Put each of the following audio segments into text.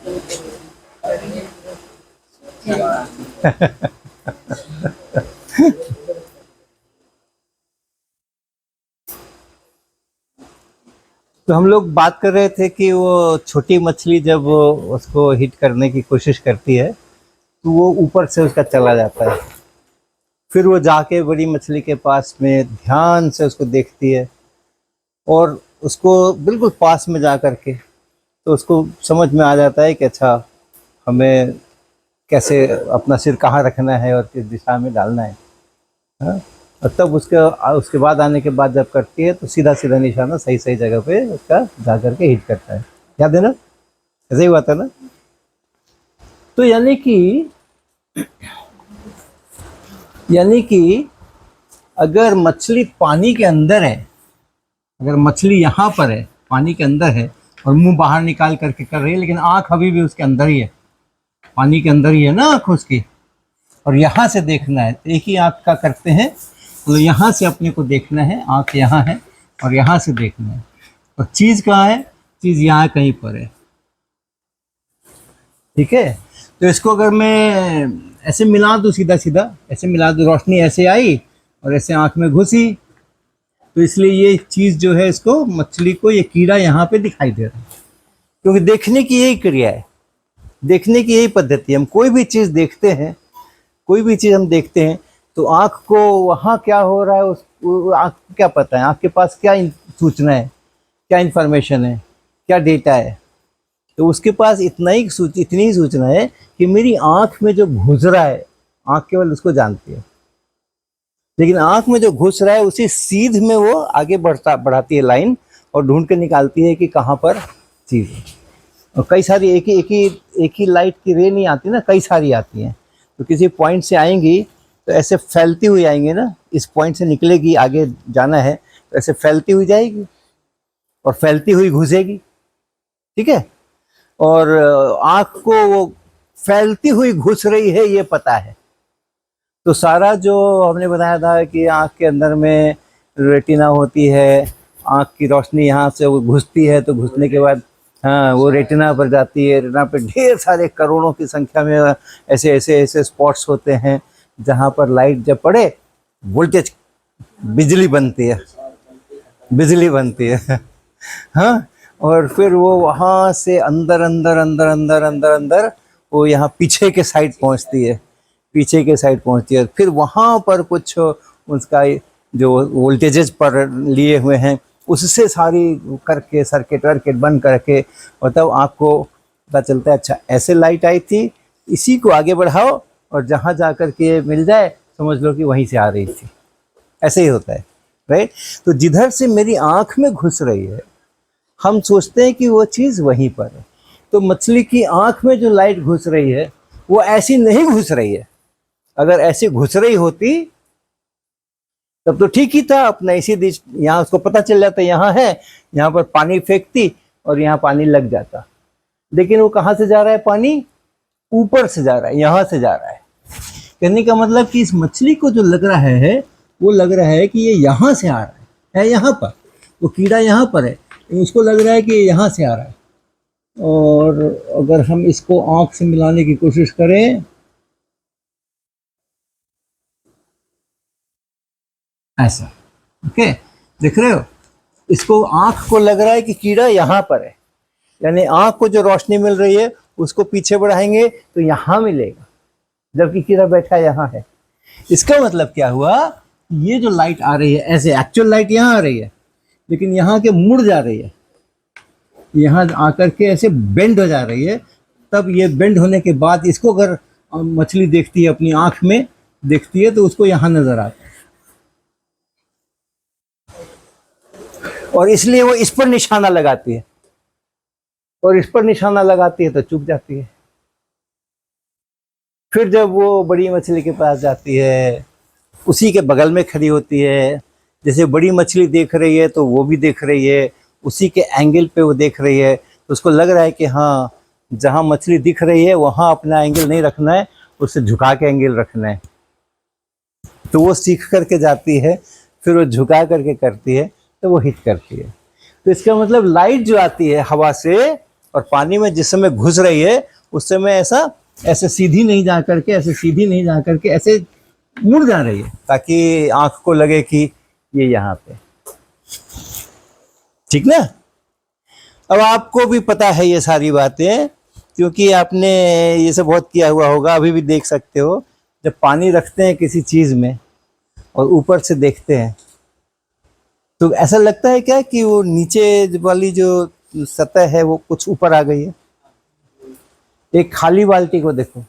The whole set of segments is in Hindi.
तो हम लोग बात कर रहे थे कि वो छोटी मछली जब वो उसको हिट करने की कोशिश करती है तो वो ऊपर से उसका चला जाता है, फिर वो जाके बड़ी मछली के पास में ध्यान से उसको देखती है और उसको बिल्कुल पास में जा करके तो उसको समझ में आ जाता है कि अच्छा हमें कैसे अपना सिर कहाँ रखना है और किस दिशा में डालना है। हाँ? और तब उसके बाद आने के बाद जब करती है तो सीधा सीधा निशाना सही सही जगह पे उसका जा करके हिट करता है। याद है ना, ऐसे ही हुआ था ना। तो यानी कि अगर मछली पानी के अंदर है, अगर मछली यहाँ पर है पानी के अंदर है और मुंह बाहर निकाल करके कर रही है, लेकिन आंख अभी भी उसके अंदर ही है, पानी के अंदर ही है ना आंख उसकी, और यहाँ से देखना है तो एक ही आंख का करते हैं, तो यहाँ से अपने को देखना है, आंख यहाँ है और यहाँ से देखना है, और चीज़ कहाँ है, चीज़ यहाँ कहीं पर है। ठीक है, तो इसको अगर मैं ऐसे मिला दूँ, सीधा सीधा ऐसे मिला दूँ, रोशनी ऐसे आई और ऐसे आंख में घुसी, तो इसलिए ये चीज़ जो है इसको मछली को ये कीड़ा यहाँ पे दिखाई दे रहा है, क्योंकि देखने की यही क्रिया है, देखने की यही पद्धति है। हम कोई भी चीज़ देखते हैं, कोई भी चीज़ हम देखते हैं तो आँख को वहाँ क्या हो रहा है उस आँख को क्या पता है, आँख के पास क्या सूचना है, क्या इन्फॉर्मेशन है, क्या डेटा है, तो उसके पास इतनी ही सूचना है कि मेरी आँख में जो घुस रहा है, आँख केवल उसको जानती है, लेकिन आँख में जो घुस रहा है उसी सीध में वो आगे बढ़ाती है लाइन और ढूंढ के निकालती है कि कहाँ पर चीज़ है। और कई सारी एक ही लाइट की रे नहीं आती ना, कई सारी आती हैं, तो किसी पॉइंट से आएंगी तो ऐसे फैलती हुई आएंगी ना, इस पॉइंट से निकलेगी, आगे जाना है तो ऐसे फैलती हुई जाएगी और फैलती हुई घुसेगी। ठीक है, और आँख को वो फैलती हुई घुस रही है ये पता है। तो सारा जो हमने बताया था कि आँख के अंदर में रेटिना होती है, आँख की रोशनी यहाँ से वो घुसती है, तो घुसने के बाद हाँ वो रेटिना पर जाती है, रेटिना पे ढेर सारे करोड़ों की संख्या में ऐसे ऐसे ऐसे स्पॉट्स होते हैं जहाँ पर लाइट जब पड़े वोल्टेज बिजली बनती है, बिजली बनती है। हाँ, और फिर वो वहाँ से अंदर अंदर अंदर अंदर अंदर अंदर वो यहाँ पीछे के साइड पहुँचती है, पीछे के साइड पहुँचती है, फिर वहाँ पर कुछ उसका जो वोल्टेजेस पर लिए हुए हैं उससे सारी करके सर्किट वर्किट बंद करके, और तब आपको पता चलता है अच्छा ऐसे लाइट आई थी, इसी को आगे बढ़ाओ और जहाँ जा कर के मिल जाए समझ लो कि वहीं से आ रही थी। ऐसे ही होता है, राइट। तो जिधर से मेरी आँख में घुस रही है हम सोचते हैं कि वो चीज़ वहीं पर है। तो मछली की आँख में जो लाइट घुस रही है वो ऐसी नहीं घुस रही है, अगर ऐसी घुस रही होती तब तो ठीक ही था, अपना इसी दिश यहाँ उसको पता चल जाता यहाँ है, यहाँ पर पानी फेंकती और यहाँ पानी लग जाता, लेकिन वो कहाँ से जा रहा है, पानी ऊपर से जा रहा है, यहाँ से जा रहा है। कहने का मतलब कि इस मछली को जो लग रहा है वो लग रहा है कि ये यहाँ से आ रहा है यहाँ पर, वो कीड़ा यहाँ पर है, उसको लग रहा है कि ये यहाँ से आ रहा है। और अगर हम इसको आँख से मिलाने की कोशिश करें, ऐसा, ओके, देख रहे हो, इसको आँख को लग रहा है कि कीड़ा यहाँ पर है, यानी आँख को जो रोशनी मिल रही है उसको पीछे बढ़ाएंगे तो यहाँ मिलेगा, जबकि कीड़ा बैठा यहाँ है। इसका मतलब क्या हुआ, ये जो लाइट आ रही है ऐसे एक्चुअल लाइट यहाँ आ रही है, लेकिन यहाँ के मुड़ जा रही है, यहाँ आकर के ऐसे बेंड हो जा रही है, तब ये बेंड होने के बाद इसको अगर मछली देखती है अपनी आँख में देखती है तो उसको यहाँ नजर आता है, और इसलिए वो इस पर निशाना लगाती है, और इस पर निशाना लगाती है तो चुक जाती है। फिर जब वो बड़ी मछली के पास जाती है उसी के बगल में खड़ी होती है, जैसे बड़ी मछली देख रही है तो वो भी देख रही है, उसी के एंगल पे वो देख रही है, तो उसको लग रहा है कि हाँ जहाँ मछली दिख रही है वहाँ अपना एंगल नहीं रखना है, उससे झुका के एंगल रखना है। तो वो सीख करके जाती है, फिर वो झुका करके करती है तो वो हिट करती है। तो इसका मतलब लाइट जो आती है हवा से और पानी में जिस समय घुस रही है उस समय ऐसा ऐसे सीधी नहीं जा करके, ऐसे सीधी नहीं जा करके ऐसे मुड़ जा रही है, ताकि आंख को लगे कि ये यहाँ पे। ठीक ना। अब आपको भी पता है ये सारी बातें, क्योंकि आपने ये सब बहुत किया हुआ होगा। अभी भी देख सकते हो, जब पानी रखते हैं किसी चीज में और ऊपर से देखते हैं तो ऐसा लगता है क्या कि वो नीचे वाली जो सतह है वो कुछ ऊपर आ गई है। एक खाली बाल्टी को देखो,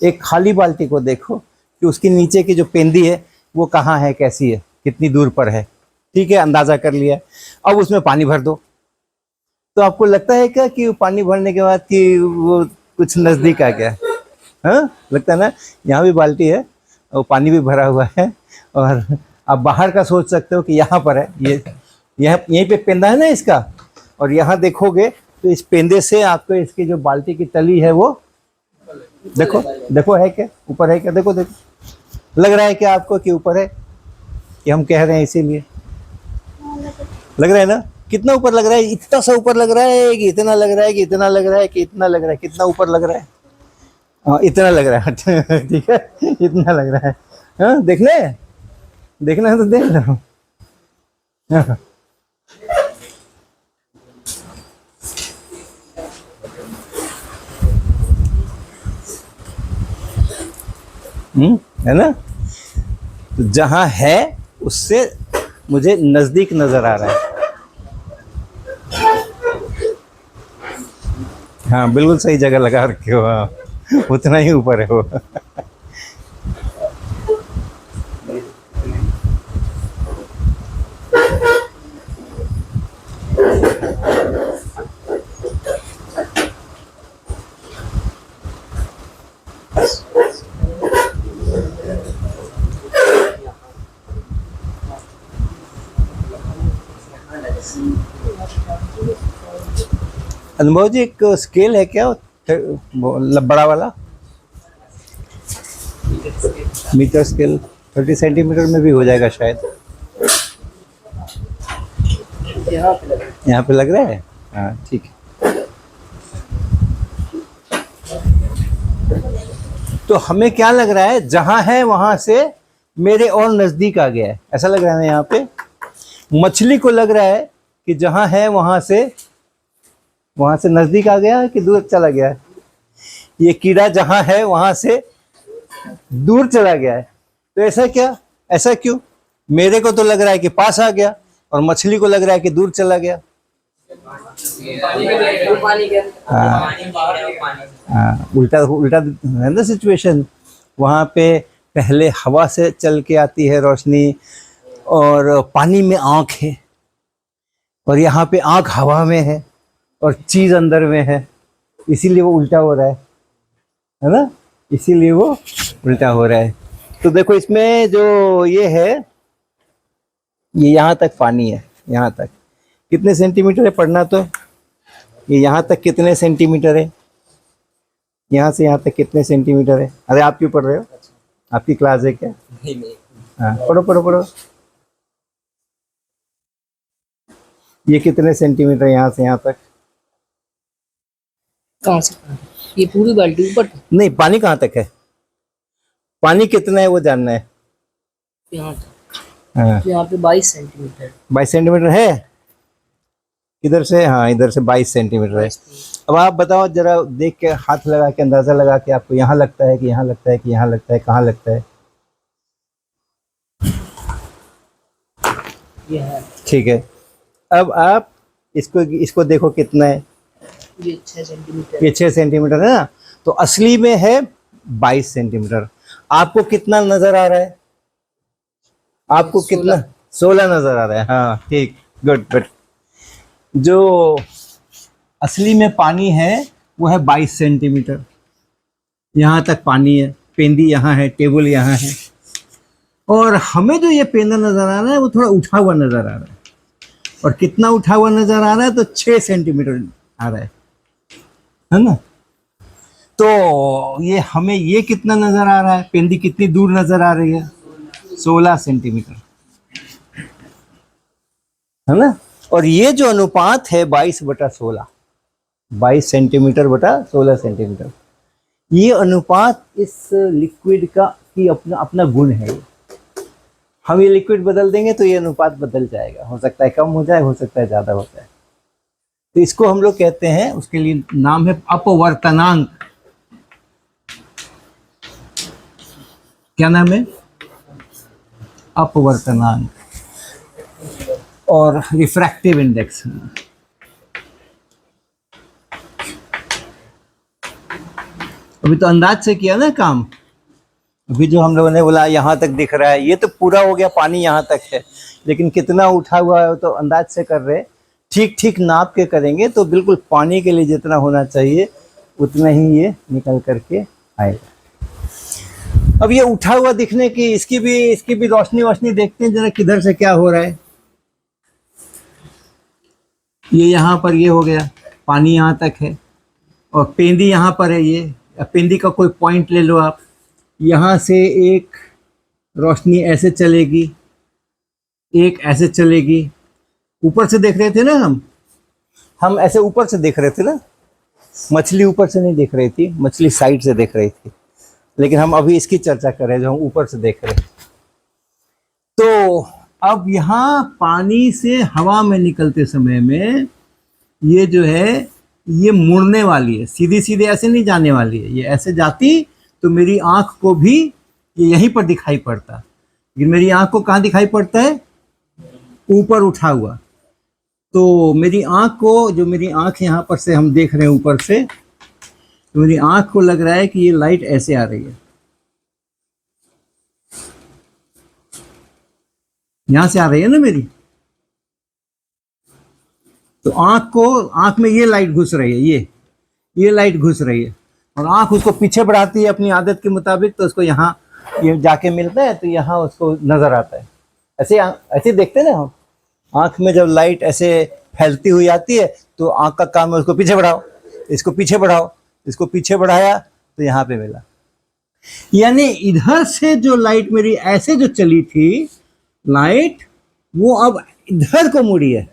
एक खाली बाल्टी को देखो कि उसके नीचे की जो पेंदी है वो कहाँ है, कैसी है, कितनी दूर पर है। ठीक है, अंदाजा कर लिया। अब उसमें पानी भर दो तो आपको लगता है क्या कि पानी भरने के बाद कि वो कुछ नजदीक आ गया। हाँ, लगता है ना। यहाँ भी बाल्टी है और पानी भी भरा हुआ है, और आप बाहर का सोच सकते हो कि यहाँ पर है, ये यहीं पे पेंदा है ना इसका, और यहाँ देखोगे तो इस पेंदे से आपको इसकी जो बाल्टी की तली है वो देखो, देखो है क्या, ऊपर है क्या, देखो देखो। लग रहा है क्या आपको कि ऊपर है, कि हम कह रहे हैं इसीलिए लग रहा है ना। कितना ऊपर लग रहा है, इतना सा ऊपर लग रहा है कि इतना लग रहा है कि इतना लग रहा है कि इतना लग रहा है, कितना ऊपर लग रहा है। हाँ, इतना लग रहा है। ठीक है, इतना लग रहा है। हाँ, देखना है तो देख लो। हाँ। है ना। तो जहां है उससे मुझे नजदीक नजर आ रहा है। हाँ, बिल्कुल सही जगह लगा रखे हो। हाँ, उतना ही ऊपर है वो। अनुभव जी, एक स्केल है क्या बड़ा वाला, मीटर स्केल? 30 सेंटीमीटर में भी हो जाएगा शायद। यहाँ पे लग रहा है। हाँ, ठीक है। तो हमें क्या लग रहा है, जहां है वहां से मेरे और नजदीक आ गया है, ऐसा लग रहा है ना। यहाँ पे मछली को लग रहा है कि जहां है वहां से नजदीक आ गया है कि दूर चला गया है। ये कीड़ा जहां है वहां से दूर चला गया है। तो ऐसा क्यों? मेरे को तो लग रहा है कि पास आ गया, और मछली को लग रहा है कि दूर चला गया। उल्टा उल्टा है ना सिचुएशन। वहां पे पहले हवा से चल के आती है रोशनी, और पानी में आंख है, और यहाँ पे आंख हवा में है और चीज अंदर में है, इसीलिए वो उल्टा हो रहा है ना। इसीलिए वो उल्टा हो रहा है। तो देखो, इसमें जो ये है, ये यहाँ तक पानी है। यहाँ तक कितने सेंटीमीटर है पढ़ना तो? ये यहाँ तक कितने सेंटीमीटर है? यहाँ से यहाँ तक कितने सेंटीमीटर है? अरे आप क्यों पढ़ रहे हो? आपकी क्लास है क्या? नहीं। हाँ, पढ़ो पढ़ो पढ़ो। ये कितने सेंटीमीटर यहाँ से यहाँ तक? कहाँ से? ये पूरी बाल्टी ऊपर? नहीं, पानी कहाँ तक है? पानी कितना है वो जानना है। यहाँ तक। हाँ, यहाँ पे 22 सेंटीमीटर। 22 सेंटीमीटर है। इधर से, हाँ, इधर से 22 सेंटीमीटर है। अब आप बताओ जरा, देख के हाथ लगा के अंदाजा लगा के, आपको यहाँ लगता है कि यहाँ लगता है कि यहाँ लगता है, कहाँ लगता है? ये है। ठीक है। अब आप इसको देखो कितना है। ये 6 सेंटीमीटर। ये 6 सेंटीमीटर है ना। तो असली में है 22 सेंटीमीटर। आपको कितना नजर आ रहा है? आपको कितना? 16 नजर आ रहा है। हाँ, ठीक, गुड गुड। जो असली में पानी है वो है 22 सेंटीमीटर। यहाँ तक पानी है, पेंदी यहाँ है, टेबल यहाँ है, और हमें जो ये पेंदा नजर आ रहा है वो थोड़ा उठा हुआ नजर आ रहा है। और कितना उठा हुआ नजर आ रहा है? तो 6 सेंटीमीटर आ रहा है ना। तो ये हमें ये कितना नजर आ रहा है? पेंदी कितनी दूर नजर आ रही है? 16 सेंटीमीटर, है ना। और ये जो अनुपात है 22/16, 22 सेंटीमीटर बटा 16 सेंटीमीटर। ये अनुपात इस लिक्विड का की अपना अपना गुण है। हम ये लिक्विड बदल देंगे तो ये अनुपात बदल जाएगा, हो सकता है कम हो जाए, हो सकता है ज़्यादा हो जाए। तो इसको हम लोग कहते हैं, उसके लिए नाम है अपवर्तनांक। क्या नाम है? अपवर्तनांक और रिफ्रैक्टिव इंडेक्स। अभी तो अंदाज से किया ना काम। अभी जो हम लोगों ने बोला यहाँ तक दिख रहा है, ये तो पूरा हो गया, पानी यहाँ तक है, लेकिन कितना उठा हुआ है तो अंदाज से कर रहे। ठीक ठीक नाप के करेंगे तो बिल्कुल पानी के लिए जितना होना चाहिए उतना ही ये निकल करके आएगा। अब ये उठा हुआ दिखने की इसकी भी रोशनी देखते हैं जरा किधर से क्या हो रहा है। ये यहाँ पर ये हो गया, पानी यहाँ तक है और पेंदी यहाँ पर है। ये पेंदी का कोई पॉइंट ले लो आप, यहाँ से एक रोशनी ऐसे चलेगी, एक ऐसे चलेगी। ऊपर से देख रहे थे ना हम ऐसे ऊपर से देख रहे थे ना, मछली ऊपर से नहीं देख रही थी, मछली साइड से देख रही थी, लेकिन हम अभी इसकी चर्चा कर रहे हैं जो हम ऊपर से देख रहे हैं। तो अब यहाँ पानी से हवा में निकलते समय में ये जो है ये मुड़ने वाली है, सीधी सीधे ऐसे नहीं जाने वाली है। ये ऐसे जाती तो मेरी आंख को भी ये यहीं पर दिखाई पड़ता, लेकिन मेरी आंख को कहाँ दिखाई पड़ता है? ऊपर उठा हुआ। तो मेरी आंख को, जो मेरी आंख यहाँ पर से हम देख रहे हैं ऊपर से, तो मेरी आंख को लग रहा है कि ये लाइट ऐसे आ रही है, यहां से आ रही है ना मेरी। तो आंख में ये लाइट घुस रही है, ये लाइट घुस रही है, और आंख उसको पीछे बढ़ाती है अपनी आदत के मुताबिक, तो उसको यहाँ ये जाके मिलता है, तो यहाँ उसको नजर आता है। ऐसे देखते हैं ना हम, आंख में जब लाइट ऐसे फैलती हुई आती है तो आंख का काम है उसको पीछे बढ़ाओ, इसको पीछे बढ़ाओ, इसको पीछे बढ़ाया तो यहाँ पे मिला। यानी इधर से जो लाइट मेरी ऐसे जो चली थी लाइट, वो अब इधर को मुड़ी है।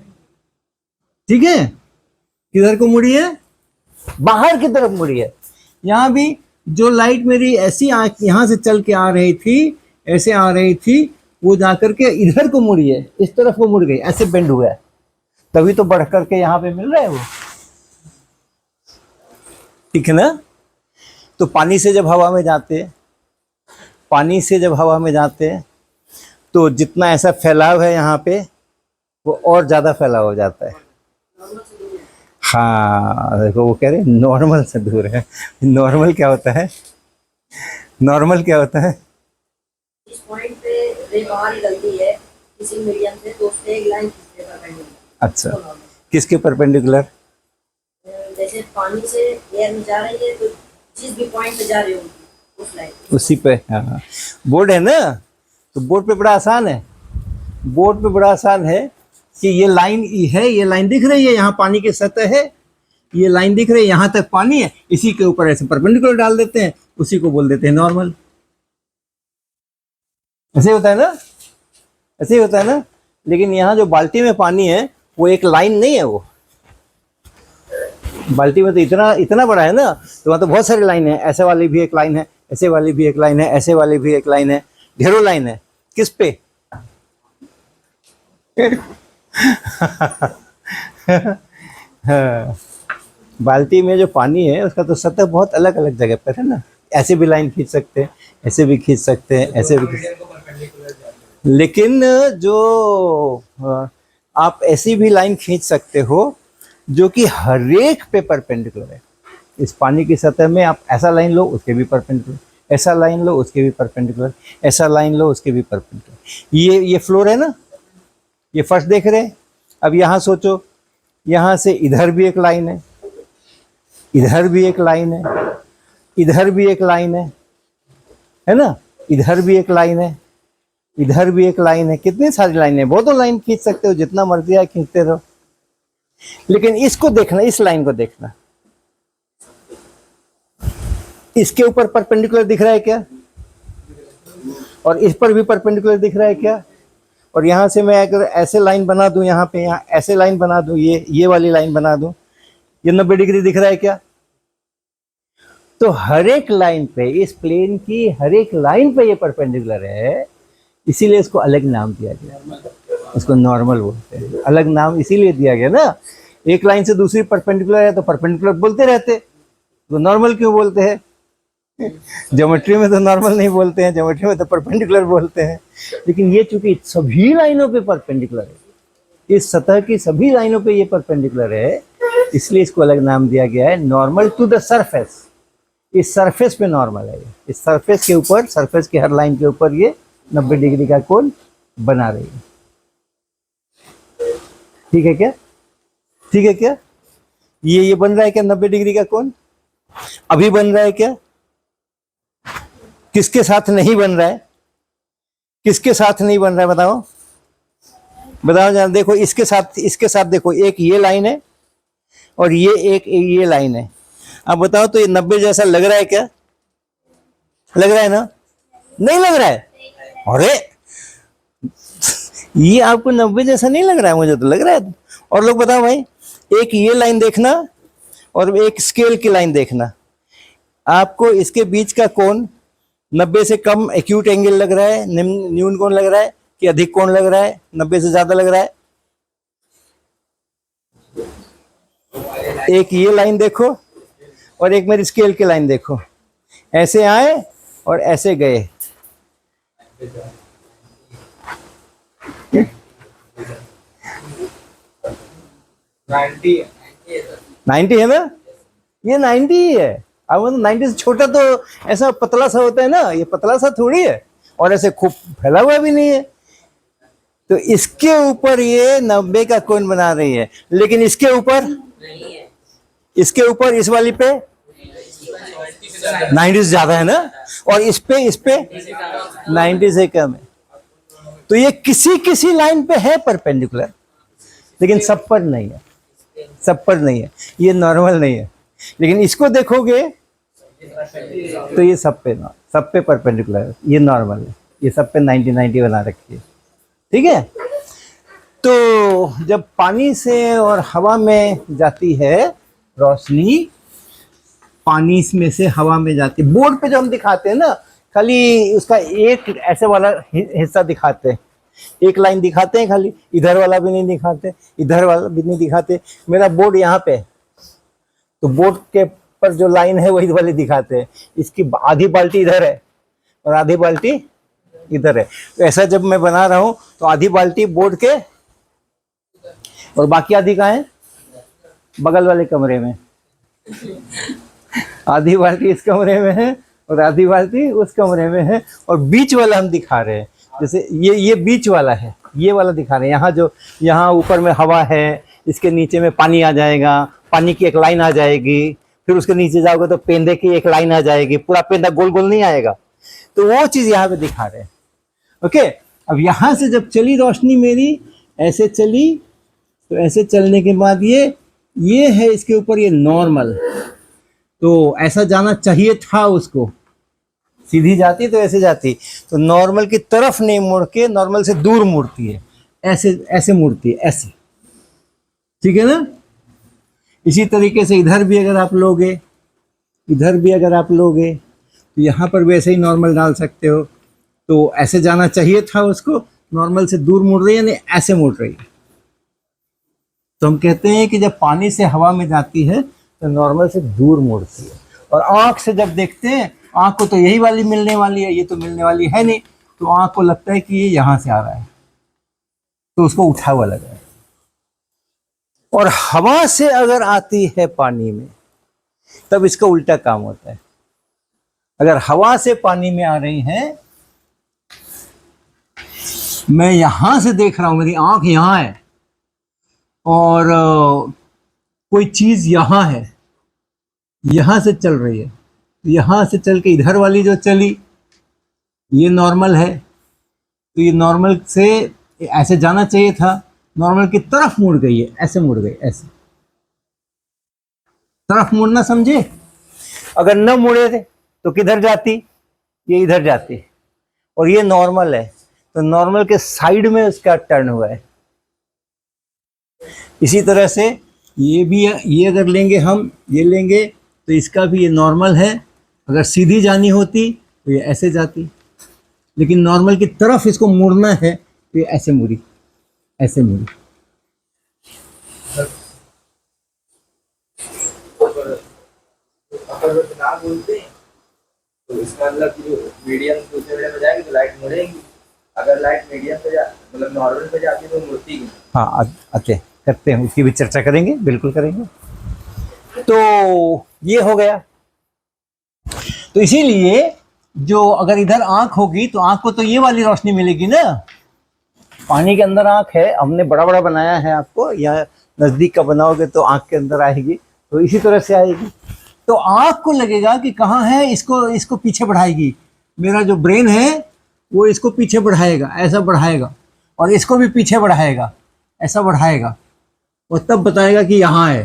ठीक है, किधर को मुड़ी है? बाहर की तरफ मुड़ी है। यहाँ भी जो लाइट मेरी ऐसी यहाँ से चल के आ रही थी, ऐसे आ रही थी, वो जाकर के इधर को मुड़ी है, इस तरफ को मुड़ गई, ऐसे बेंड हुआ है, तभी तो बढ़ करके यहाँ पे मिल रहा है वो। ठीक है ना? तो पानी से जब हवा में जाते तो जितना ऐसा फैलाव है यहाँ पे वो और ज़्यादा फैलाव हो जाता है। हाँ देखो, वो कह रहे नॉर्मल से दूर है। नॉर्मल क्या होता है? इस पॉइंट पे रे बाहर निकलती है किसी मीडियम से, तो उससे एक लाइन खींचते हैं परपेंडिकुलर। अच्छा, किसके परपेंडिकुलर? जैसे पानी से एयर में जा रही है तो जिस भी पॉइंट पे जा रही होगी उस लाइन, उसी पे। हाँ, बोर्ड है ना, तो बोर्ड पे बड़ा आसान है कि ये लाइन है, ये लाइन दिख रही है, यहाँ पानी की सतह है, ये लाइन दिख रही है, यहाँ तक पानी है, इसी के ऊपर ऐसे परपेंडिकुलर डाल देते हैं, उसी को बोल देते हैं नॉर्मल। ऐसे होता है ना। लेकिन यहाँ जो बाल्टी में पानी है वो एक लाइन नहीं है, वो बाल्टी में तो इतना बड़ा है ना, तो वहाँ तो बहुत सारी लाइन है। ऐसे वाली भी एक लाइन है, ऐसे वाली भी एक लाइन है, ऐसे वाली भी एक लाइन है, ढेरों लाइन है। किस पे? हाँ, बाल्टी में जो पानी है उसका तो सतह बहुत अलग अलग जगह पर है ना। ऐसे भी लाइन खींच सकते हैं, ऐसे भी खींच सकते हैं, ऐसे भी लेकिन जो आप ऐसी भी लाइन खींच सकते हो जो कि हर एक पे परपेंडिकुलर है। इस पानी की सतह में आप ऐसा लाइन लो उसके भी परपेंडिकुलर, ऐसा लाइन लो उसके भी परपेंडिकुलर, ऐसा लाइन लो उसके भी परपेंडिकुलर। ये फ्लोर है ना, ये फर्श देख रहे हैं। अब यहाँ सोचो, यहाँ से इधर भी एक लाइन है, इधर भी एक लाइन है, इधर भी एक लाइन है ना, इधर भी एक लाइन है, इधर भी एक लाइन है। कितनी सारी लाइन है, बहुत लाइन खींच सकते हो, जितना मर्जी है खींचते रहो। लेकिन इसको देखना, इस लाइन को देखना, इसके ऊपर परपेंडिकुलर दिख रहा है क्या? और इस पर भी परपेंडिकुलर दिख रहा है क्या? और यहाँ से मैं अगर ऐसे लाइन बना दूं, यहाँ पे यहाँ ऐसे लाइन बना दूं, ये वाली लाइन बना दूं, ये 90 डिग्री दिख रहा है क्या? तो हर एक लाइन पे, इस प्लेन की हर एक लाइन पे ये परपेंडिकुलर है, इसीलिए इसको अलग नाम दिया गया, इसको नॉर्मल बोलते हैं। अलग नाम इसीलिए दिया गया ना, एक लाइन से दूसरी परपेंडिकुलर है तो परपेंडिकुलर बोलते रहते, तो नॉर्मल क्यों बोलते हैं? ज्योमेट्री में तो नॉर्मल नहीं बोलते हैं, ज्योमेट्री में तो परपेंडिकुलर बोलते हैं। लेकिन ये चूंकि सभी लाइनों पे परपेंडिकुलर है, इस सतह की सभी लाइनों पे ये परपेंडिकुलर है, इसलिए इसको अलग नाम दिया गया है, नॉर्मल टू द सरफेस। इस सरफेस पे नॉर्मल है, इस सरफेस के ऊपर, सरफेस के हर लाइन के ऊपर ये 90 डिग्री का कोण बना रही है। ठीक है क्या? ठीक है क्या? ये बन रहा है क्या 90 डिग्री का कोण? अभी बन रहा है क्या? किसके साथ नहीं बन रहा है? किसके साथ नहीं बन रहा है बताओ? बताओ जरा, देखो इसके साथ देखो, एक ये लाइन है और ये लाइन है। अब बताओ तो ये 90 जैसा लग रहा है क्या? लग रहा है ना? नहीं लग रहा है? अरे ये आपको 90 जैसा नहीं लग रहा है, मुझे तो लग रहा है। और लोग बताओ भाई, एक ये लाइन देखना और एक स्केल की लाइन देखना, आपको इसके बीच का कोण 90 से कम एक्यूट एंगल लग रहा है, न्यून कोण लग रहा है, कि अधिक कोण लग रहा है, 90 से ज्यादा लग रहा है? एक ये लाइन देखो और एक मेरी स्केल की लाइन देखो, ऐसे आए और ऐसे गए। 90 है ना? ये 90 ही है। अब 90 से छोटा तो ऐसा पतला सा होता है ना, ये पतला सा थोड़ी है, और ऐसे खूब फैला हुआ भी नहीं है। तो इसके ऊपर ये 90 का कोण बना रही है, लेकिन इसके ऊपर, इसके ऊपर इस वाली पे 90 से ज्यादा है ना, और इस पे 90 से कम है। तो ये किसी लाइन पे है परपेंडिकुलर, लेकिन सब पर नहीं है, सब पर नहीं है, ये नॉर्मल नहीं है। लेकिन इसको देखोगे तो ये सब पे परपेंडिकुलर है, ये नॉर्मल है, ये सब पे 90 बना रखी है। ठीक है? तो जब पानी से और हवा में जाती है रोशनी, पानी में से हवा में जाती है, बोर्ड पे जो हम दिखाते हैं ना, खाली उसका एक ऐसे वाला हिस्सा दिखाते हैं, एक लाइन दिखाते हैं खाली, इधर वाला भी नहीं दिखाते, इधर वाला भी नहीं दिखाते। मेरा बोर्ड यहाँ पे, तो बोर्ड के पर जो लाइन है वही वाली दिखाते हैं। इसकी आधी बाल्टी इधर है और आधी बाल्टी इधर है। तो ऐसा जब मैं बना रहा हूँ तो आधी बाल्टी बोर्ड के और बाकी आधी कहाँ है? बगल वाले कमरे में। आधी बाल्टी इस कमरे में है और आधी बाल्टी उस कमरे में है, और बीच वाला हम दिखा रहे हैं। जैसे ये बीच वाला है, ये वाला दिखा रहे हैं। यहाँ जो यहाँ ऊपर में हवा है, इसके नीचे में पानी आ जाएगा, पानी की एक लाइन आ जाएगी, फिर उसके नीचे जाओगे तो पेंदे की एक लाइन आ जाएगी, पूरा पेंदा गोल गोल नहीं आएगा। तो वो चीज यहाँ पे दिखा रहे हैं। ओके, अब यहाँ से जब चली रोशनी मेरी, ऐसे चली, तो ऐसे चलने के बाद ये है इसके ऊपर, ये नॉर्मल, तो ऐसा जाना चाहिए था उसको, सीधी जाती तो ऐसे जाती, तो नॉर्मल की तरफ नहीं मुड़ के नॉर्मल से दूर मुड़ती है, ऐसे मुड़ती है, ऐसे। ठीक है ना? इसी तरीके से इधर भी अगर आप लोगे, इधर भी अगर आप लोगे तो यहाँ पर भी ऐसे ही नॉर्मल डाल सकते हो। तो ऐसे जाना चाहिए था उसको, नॉर्मल से दूर मुड़ रही है, नहीं ऐसे मुड़ रही है। तो हम कहते हैं कि जब पानी से हवा में जाती है तो नॉर्मल से दूर मुड़ती है। और आँख से जब देखते हैं, आँख को तो यही वाली मिलने वाली है, ये तो मिलने वाली है नहीं, तो आँख को लगता है कि ये यहाँ से आ रहा है, तो उसको उठा हुआ लग रहा है। और हवा से अगर आती है पानी में, तब इसका उल्टा काम होता है। अगर हवा से पानी में आ रही है, मैं यहां से देख रहा हूं, मेरी आंख यहां है और कोई चीज यहां है, यहां से चल रही है, यहां से चल के इधर वाली जो चली, ये नॉर्मल है, तो ये नॉर्मल से ऐसे जाना चाहिए था, नॉर्मल की तरफ मुड़ गई है, ऐसे मुड़ गई, ऐसे तरफ मुड़ना, समझे? अगर न मुड़े थे तो किधर जाती? ये इधर जाती, और ये नॉर्मल है, तो नॉर्मल के साइड में उसका टर्न हुआ है। इसी तरह से ये भी, ये अगर लेंगे हम, ये लेंगे तो इसका भी ये नॉर्मल है। अगर सीधी जानी होती तो ये ऐसे जाती, लेकिन नॉर्मल की तरफ इसको मुड़ना है तो ये ऐसे मुड़ी, ऐसे मुड़ी। ना बोलते हैं तो इसका मतलब कि जो मीडियम दूसरे वाले में जाएगी तो लाइट मुड़ेगी, अगर लाइट मीडियम पे जा मतलब नॉर्मल पे जाती तो मुड़ती नहीं। हाँ आते करते हैं, उसकी भी चर्चा करेंगे, बिल्कुल करेंगे। तो ये हो गया। तो इसीलिए जो अगर इधर आंख होगी तो आंख को तो ये वाली रोशनी मिलेगी ना। पानी के अंदर आंख है, हमने बड़ा बड़ा बनाया है आपको, या नजदीक का बनाओगे तो आंख के अंदर आएगी, तो इसी तरह से आएगी। तो आंख को लगेगा कि कहाँ है, इसको पीछे बढ़ाएगी। मेरा जो ब्रेन है वो इसको पीछे बढ़ाएगा, ऐसा बढ़ाएगा, और इसको भी पीछे बढ़ाएगा, ऐसा बढ़ाएगा, और तब बताएगा कि यहाँ है।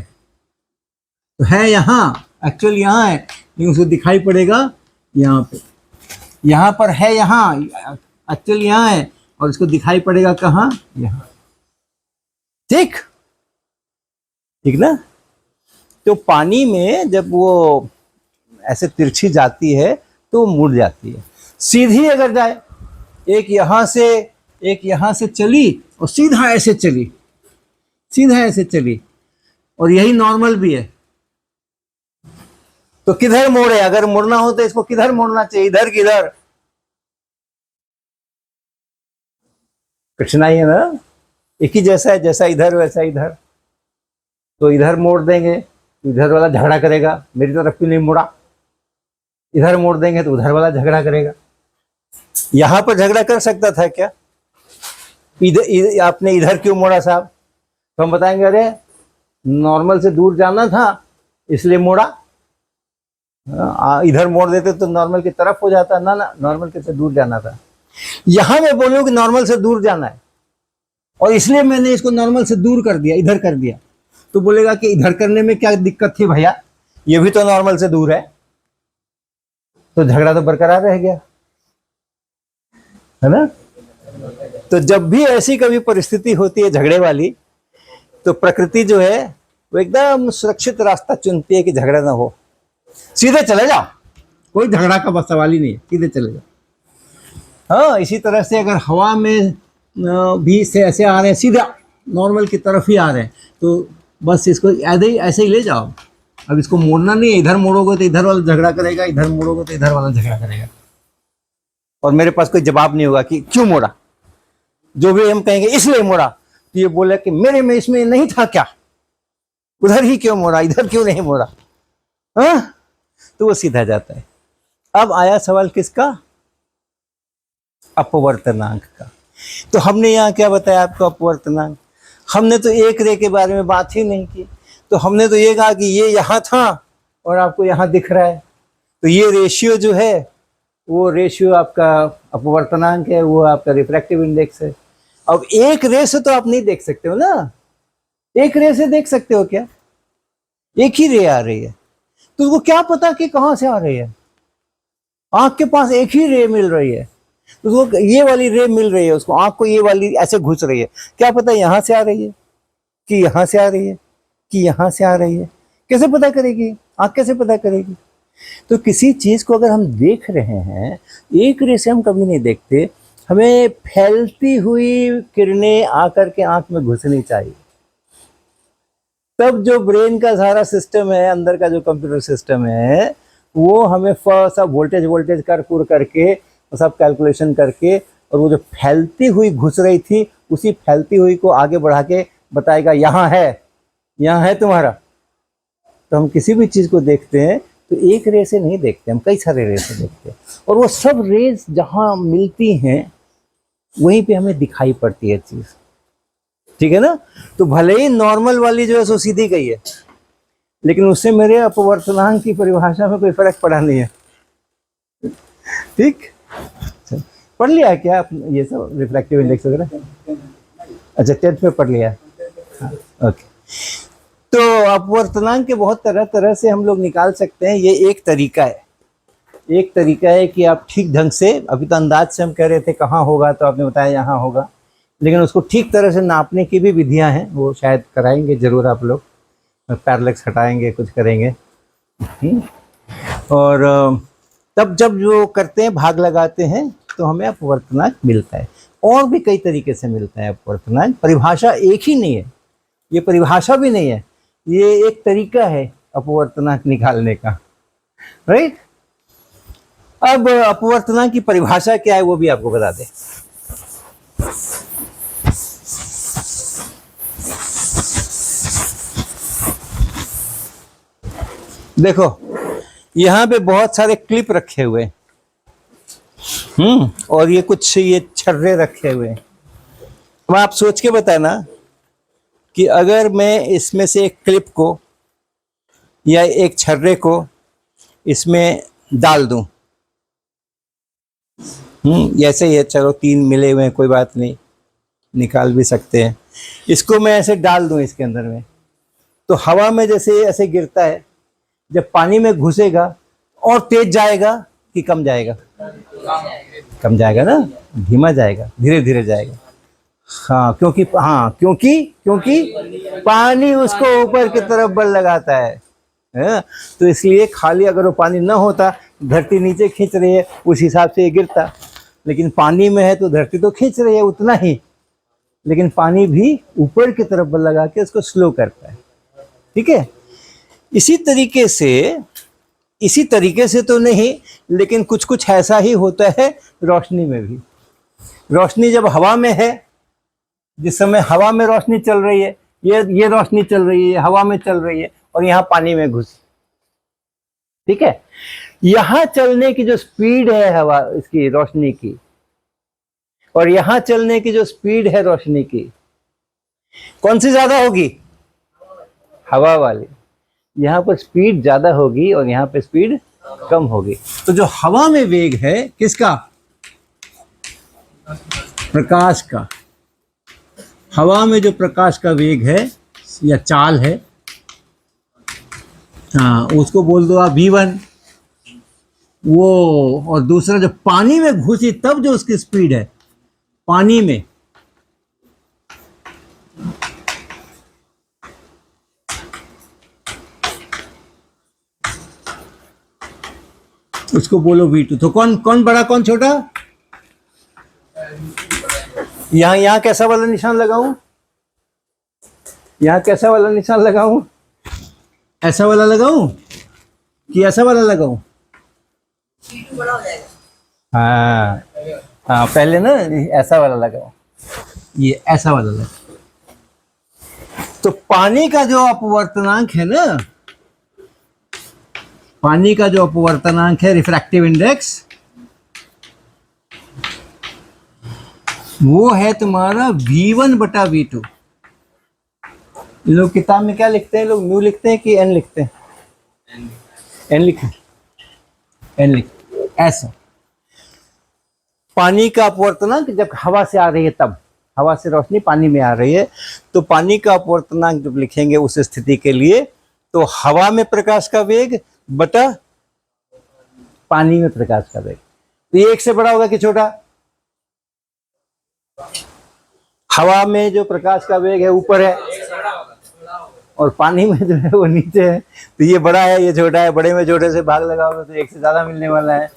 तो है यहाँ, एक्चुअल यहाँ है, लेकिन उसको दिखाई पड़ेगा यहाँ पे, यहाँ पर है, यहाँ एक्चुअल यहाँ है, और इसको दिखाई पड़ेगा कहाँ, यहाँ। ठीक ठीक ना। तो पानी में जब वो ऐसे तिरछी जाती है तो मुड़ जाती है। सीधी अगर जाए, एक यहाँ से चली और सीधा ऐसे चली, सीधा ऐसे चली, और यही नॉर्मल भी है, तो किधर मोड़े? अगर मुड़ना हो तो इसको किधर मोड़ना चाहिए, इधर किधर? कठिनाई है ना, एक ही जैसा है, जैसा इधर वैसा इधर। तो इधर मोड़ देंगे तो इधर वाला झगड़ा करेगा, मेरी तरफ क्यों नहीं मोड़ा। इधर मोड़ देंगे तो उधर वाला झगड़ा करेगा। यहां पर झगड़ा कर सकता था क्या, इधर आपने इधर क्यों मोड़ा साहब? तो हम बताएंगे अरे नॉर्मल से दूर जाना था इसलिए मोड़ा। इधर मोड़ देते तो नॉर्मल की तरफ हो जाता ना, नॉर्मल से दूर जाना था। यहां मैं बोलूं कि नॉर्मल से दूर जाना है और इसलिए मैंने इसको नॉर्मल से दूर कर दिया, इधर कर दिया, तो बोलेगा कि इधर करने में क्या दिक्कत थी भैया, ये भी तो नॉर्मल से दूर है। तो झगड़ा तो बरकरार रह गया, है ना। तो जब भी ऐसी कभी परिस्थिति होती है झगड़े वाली, तो प्रकृति जो है वो एकदम सुरक्षित रास्ता चुनती है कि झगड़ा ना हो, सीधे चले जाओ, कोई झगड़ा का बस सवाल ही नहीं है, सीधे चले जाओ। हाँ, इसी तरह से अगर हवा में भी से ऐसे आ रहे हैं, सीधा नॉर्मल की तरफ ही आ रहे हैं, तो बस इसको ऐसे ही ले जाओ। अब इसको मोड़ना नहीं है, इधर मोड़ोगे तो इधर वाला झगड़ा करेगा, इधर मोड़ोगे तो इधर वाला झगड़ा करेगा, और मेरे पास कोई जवाब नहीं होगा कि क्यों मोड़ा। जो भी हम कहेंगे इसलिए मोड़ा, तो ये बोले कि मेरे में इसमें नहीं था क्या, उधर ही क्यों मोड़ा, इधर क्यों नहीं मोड़ा। हाँ, तो वो सीधा जाता है। अब आया सवाल किसका, अपवर्तनांक का। तो हमने यहाँ क्या बताया आपको, अपवर्तनांक। हमने तो एक रे के बारे में बात ही नहीं की, तो हमने तो ये कहा कि ये यहाँ था और आपको यहाँ दिख रहा है, तो ये रेशियो जो है वो रेशियो आपका अपवर्तनांक है, वो आपका रिफ्रैक्टिव इंडेक्स है। अब एक रे से तो आप नहीं देख सकते हो ना, एक रे से देख सकते हो क्या, एक ही रे आ रही है, तो उसको क्या पता कि कहाँ से आ रही है। आंख के पास एक ही रे मिल रही है, तो उसको ये वाली रे मिल रही है, उसको आंख को ये वाली ऐसे घुस रही है, क्या पता यहाँ से आ रही है कि यहाँ से आ रही है कि यहाँ से आ रही है, कैसे पता करेगी आंख, कैसे पता करेगी। तो किसी चीज को अगर हम देख रहे हैं एक रे से हम कभी नहीं देखते, हमें फैलती हुई किरणें आकर के आंख में घुसनी चाहिए, तब जो ब्रेन का सारा सिस्टम है, अंदर का जो कंप्यूटर सिस्टम है, वो हमें सब वोल्टेज कर करके सब कैलकुलेशन करके, और वो जो फैलती हुई घुस रही थी उसी फैलती हुई को आगे बढ़ा के बताएगा यहाँ है तुम्हारा। तो हम किसी भी चीज को देखते हैं तो एक रे से नहीं देखते, हम कई सारे रे से देखते हैं, और वो सब रेज जहाँ मिलती हैं वहीं पे हमें दिखाई पड़ती है चीज, ठीक है ना। तो भले ही नॉर्मल वाली जो है सो सीधी गई है, लेकिन उससे मेरे अपवर्तनांक की परिभाषा में कोई फर्क पड़ा नहीं है। ठीक, पढ़ लिया क्या आप ये सब रिफ्रैक्टिव इंडेक्स वगैरह? अच्छा, 10th में पढ़ लिया। हाँ, ओके। तो अपवर्तनांक के बहुत तरह से हम लोग निकाल सकते हैं, ये एक तरीका है। एक तरीका है कि आप ठीक ढंग से, अभी तो अंदाज से हम कह रहे थे कहाँ होगा, तो आपने बताया यहाँ होगा, लेकिन उसको ठीक तरह से नापने की भी विधियां हैं, वो शायद कराएंगे जरूर आप लोग। पैरलेक्स हटाएंगे, कुछ करेंगे। और तब जब जो करते हैं, भाग लगाते हैं, तो हमें अपवर्तनांक मिलता है। और भी कई तरीके से मिलता है अपवर्तनांक, परिभाषा एक ही नहीं है, ये परिभाषा भी नहीं है, ये एक तरीका है अपवर्तनांक निकालने का, राइट। अब अपवर्तनांक की परिभाषा क्या है वो भी आपको बता दें। देखो यहाँ पे बहुत सारे क्लिप रखे हुए हैं, और ये कुछ ये छर्रे रखे हुए हैं। अब आप सोच के बताना कि अगर मैं इसमें से एक क्लिप को या एक छर्रे को इसमें डाल दूं, ऐसे ही है, चलो 3 मिले हुए हैं, कोई बात नहीं, निकाल भी सकते हैं। इसको मैं ऐसे डाल दूं इसके अंदर में, तो हवा में जैसे ऐसे गिरता है, जब पानी में घुसेगा और तेज जाएगा कि कम जाएगा? कम जाएगा ना, धीमा जाएगा, धीरे धीरे जाएगा। हाँ, क्योंकि पानी उसको ऊपर की तरफ बल लगाता है। तो इसलिए खाली अगर वो पानी ना होता, धरती नीचे खींच रही है, उस हिसाब से ये गिरता, लेकिन पानी में है तो धरती तो खींच रही है उतना ही, लेकिन पानी भी ऊपर की तरफ बल लगा के उसको स्लो करता है। ठीक है, इसी तरीके से तो नहीं, लेकिन कुछ कुछ ऐसा ही होता है रोशनी में भी। रोशनी जब हवा में है, जिस समय हवा में रोशनी चल रही है, ये रोशनी चल रही है, हवा में चल रही है, और यहाँ पानी में घुसी। ठीक है, यहाँ चलने की जो स्पीड है हवा इसकी रोशनी की, और यहाँ चलने की जो स्पीड है रोशनी की, कौन सी ज्यादा होगी? हवा वाली। यहाँ पर स्पीड ज्यादा होगी और यहाँ पे स्पीड कम होगी। तो जो हवा में वेग है किसका? प्रकाश का। हवा में जो प्रकाश का वेग है या चाल है, हाँ, उसको बोल दो आप v1। वो, और दूसरा जो पानी में घुसी तब जो उसकी स्पीड है पानी में, उसको बोलो v2। तो कौन बड़ा कौन छोटा? यहाँ कैसा वाला निशान लगाऊं? यहाँ कैसा वाला निशान लगाऊं? ऐसा वाला लगाऊं कि ऐसा वाला लगाऊं? बड़ा हो जाएगा। हाँ, पहले ना ऐसा वाला लगाओ, ये ऐसा वाला लगाओ। तो पानी का जो अपवर्तनांक है ना, पानी का जो अपवर्तनांक है, रिफ्रैक्टिव इंडेक्स, वो है तुम्हारा v1 बटा v2। लोग किताब में क्या लिखते हैं? लोग म्यू लिखते हैं कि n लिखते हैं? n लिखते ऐसा। पानी का अपवर्तनांक जब हवा से आ रही है, तब हवा से रोशनी पानी में आ रही है, तो पानी का अपवर्तनांक जब लिखेंगे उस स्थिति के लिए, तो हवा में प्रकाश का वेग बटा पानी में प्रकाश का वेग। तो ये 1 से बड़ा होगा कि छोटा? हवा में जो प्रकाश का वेग है ऊपर है, और पानी में जो है वो नीचे है। तो ये बड़ा है, ये छोटा है। बड़े में छोटे से भाग लगाओगे तो 1 से ज्यादा मिलने वाला है।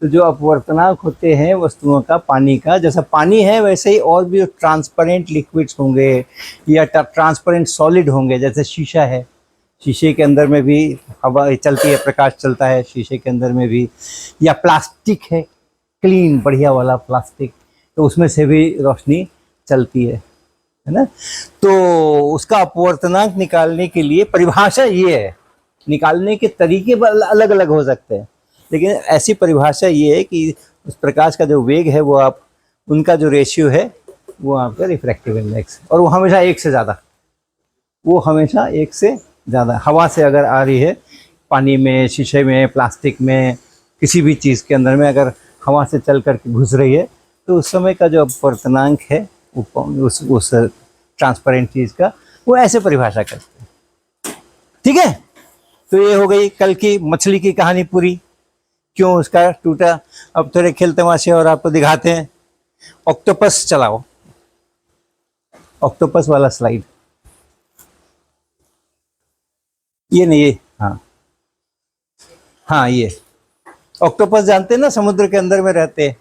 तो जो अपवर्तनांक होते हैं वस्तुओं का, पानी का, जैसा पानी है वैसे ही और भी ट्रांसपेरेंट लिक्विड्स होंगे या ट्रांसपेरेंट सॉलिड होंगे। जैसे शीशा है, शीशे के अंदर में भी हवा चलती है, प्रकाश चलता है शीशे के अंदर में भी। या प्लास्टिक है, क्लीन बढ़िया वाला प्लास्टिक, तो उसमें से भी रोशनी चलती है ना। तो उसका अपवर्तनांक निकालने के लिए परिभाषा ये है, निकालने के तरीके अलग अलग हो सकते हैं, लेकिन ऐसी परिभाषा ये है कि उस प्रकाश का जो वेग है वो आप, उनका जो रेशियो है वो आपका रिफ्रैक्टिव इंडेक्स, और वो हमेशा 1 से ज़्यादा, वो हमेशा 1 से ज़्यादा। हवा से अगर आ रही है, पानी में, शीशे में, प्लास्टिक में, किसी भी चीज़ के अंदर में अगर हवा से चल कर के घुस रही है, तो उस समय का जो अपवर्तनांक है उस ट्रांसपेरेंट चीज़ का, वो ऐसे परिभाषा करते हैं। ठीक है, तो ये हो गई कल की मछली की कहानी पूरी, क्यों उसका टूटा। अब थोड़े खेल तमाशे और आपको दिखाते हैं। ऑक्टोपस चलाओ, ऑक्टोपस वाला स्लाइड। ये नहीं, ये हाँ हाँ, ये ऑक्टोपस जानते हैं ना, समुद्र के अंदर में रहते हैं।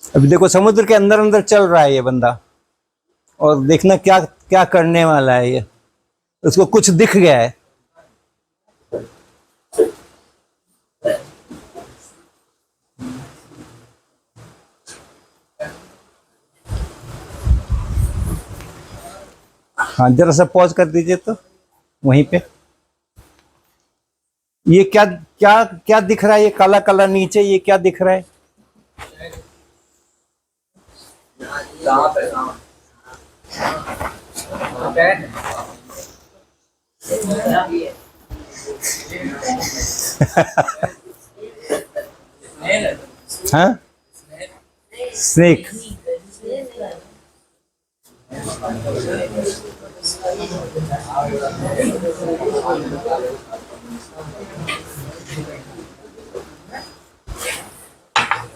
अभी देखो समुद्र के अंदर अंदर चल रहा है ये बंदा, और देखना क्या क्या करने वाला है ये। उसको कुछ दिख गया है। हाँ, जरा सा पॉज कर दीजिए तो वहीं पे। ये क्या क्या क्या दिख रहा है, ये काला काला नीचे, ये क्या दिख रहा है? सांप है, सांप। हाँ, स्नेक।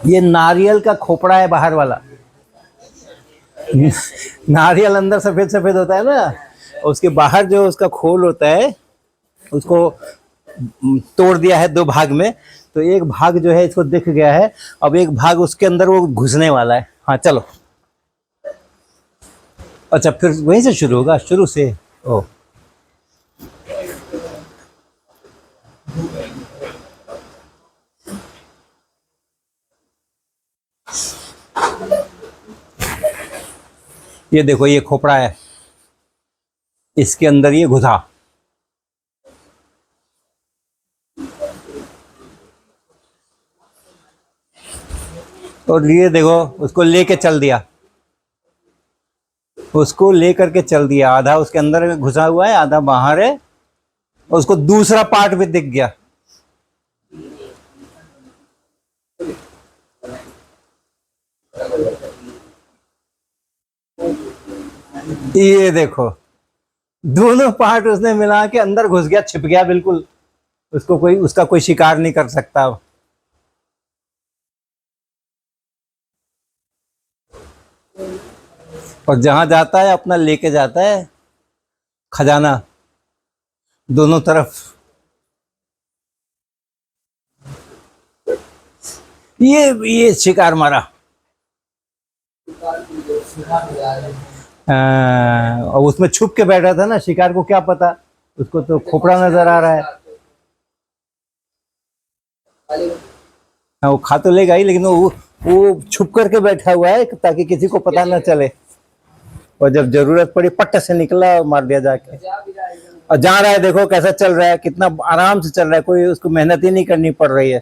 ये नारियल का खोपड़ा है बाहर वाला। नारियल अंदर सफेद सफेद होता है ना, उसके बाहर जो उसका खोल होता है, उसको तोड़ दिया है दो भाग में। तो एक भाग जो है इसको दिख गया है, अब एक भाग उसके अंदर वो घुसने वाला है। हाँ चलो, अच्छा फिर वहीं से शुरू होगा, शुरू से। ओ ये देखो, ये खोपड़ा है, इसके अंदर ये घुसा। और ये देखो, उसको लेके चल दिया, उसको लेकर के चल दिया। आधा उसके अंदर घुसा हुआ है, आधा बाहर है, और उसको दूसरा पार्ट भी दिख गया। ये देखो, दोनों पार्ट उसने मिला के अंदर घुस गया, छिप गया बिल्कुल। उसको कोई, उसका कोई शिकार नहीं कर सकता। और जहां जाता है अपना लेके जाता है खजाना दोनों तरफ। ये शिकार मारा। और उसमें छुप के बैठा था ना, शिकार को क्या पता, उसको तो खोपड़ा नजर आ रहा है। हाँ, वो खा तो लेगा ही, लेकिन वो छुप करके बैठा हुआ है ताकि किसी को पता ना चले। और जब जरूरत पड़ी पट्ट से निकला और मार दिया जाके। और जा रहा है, देखो कैसा चल रहा है, कितना आराम से चल रहा है, कोई उसको मेहनत ही नहीं करनी पड़ रही है।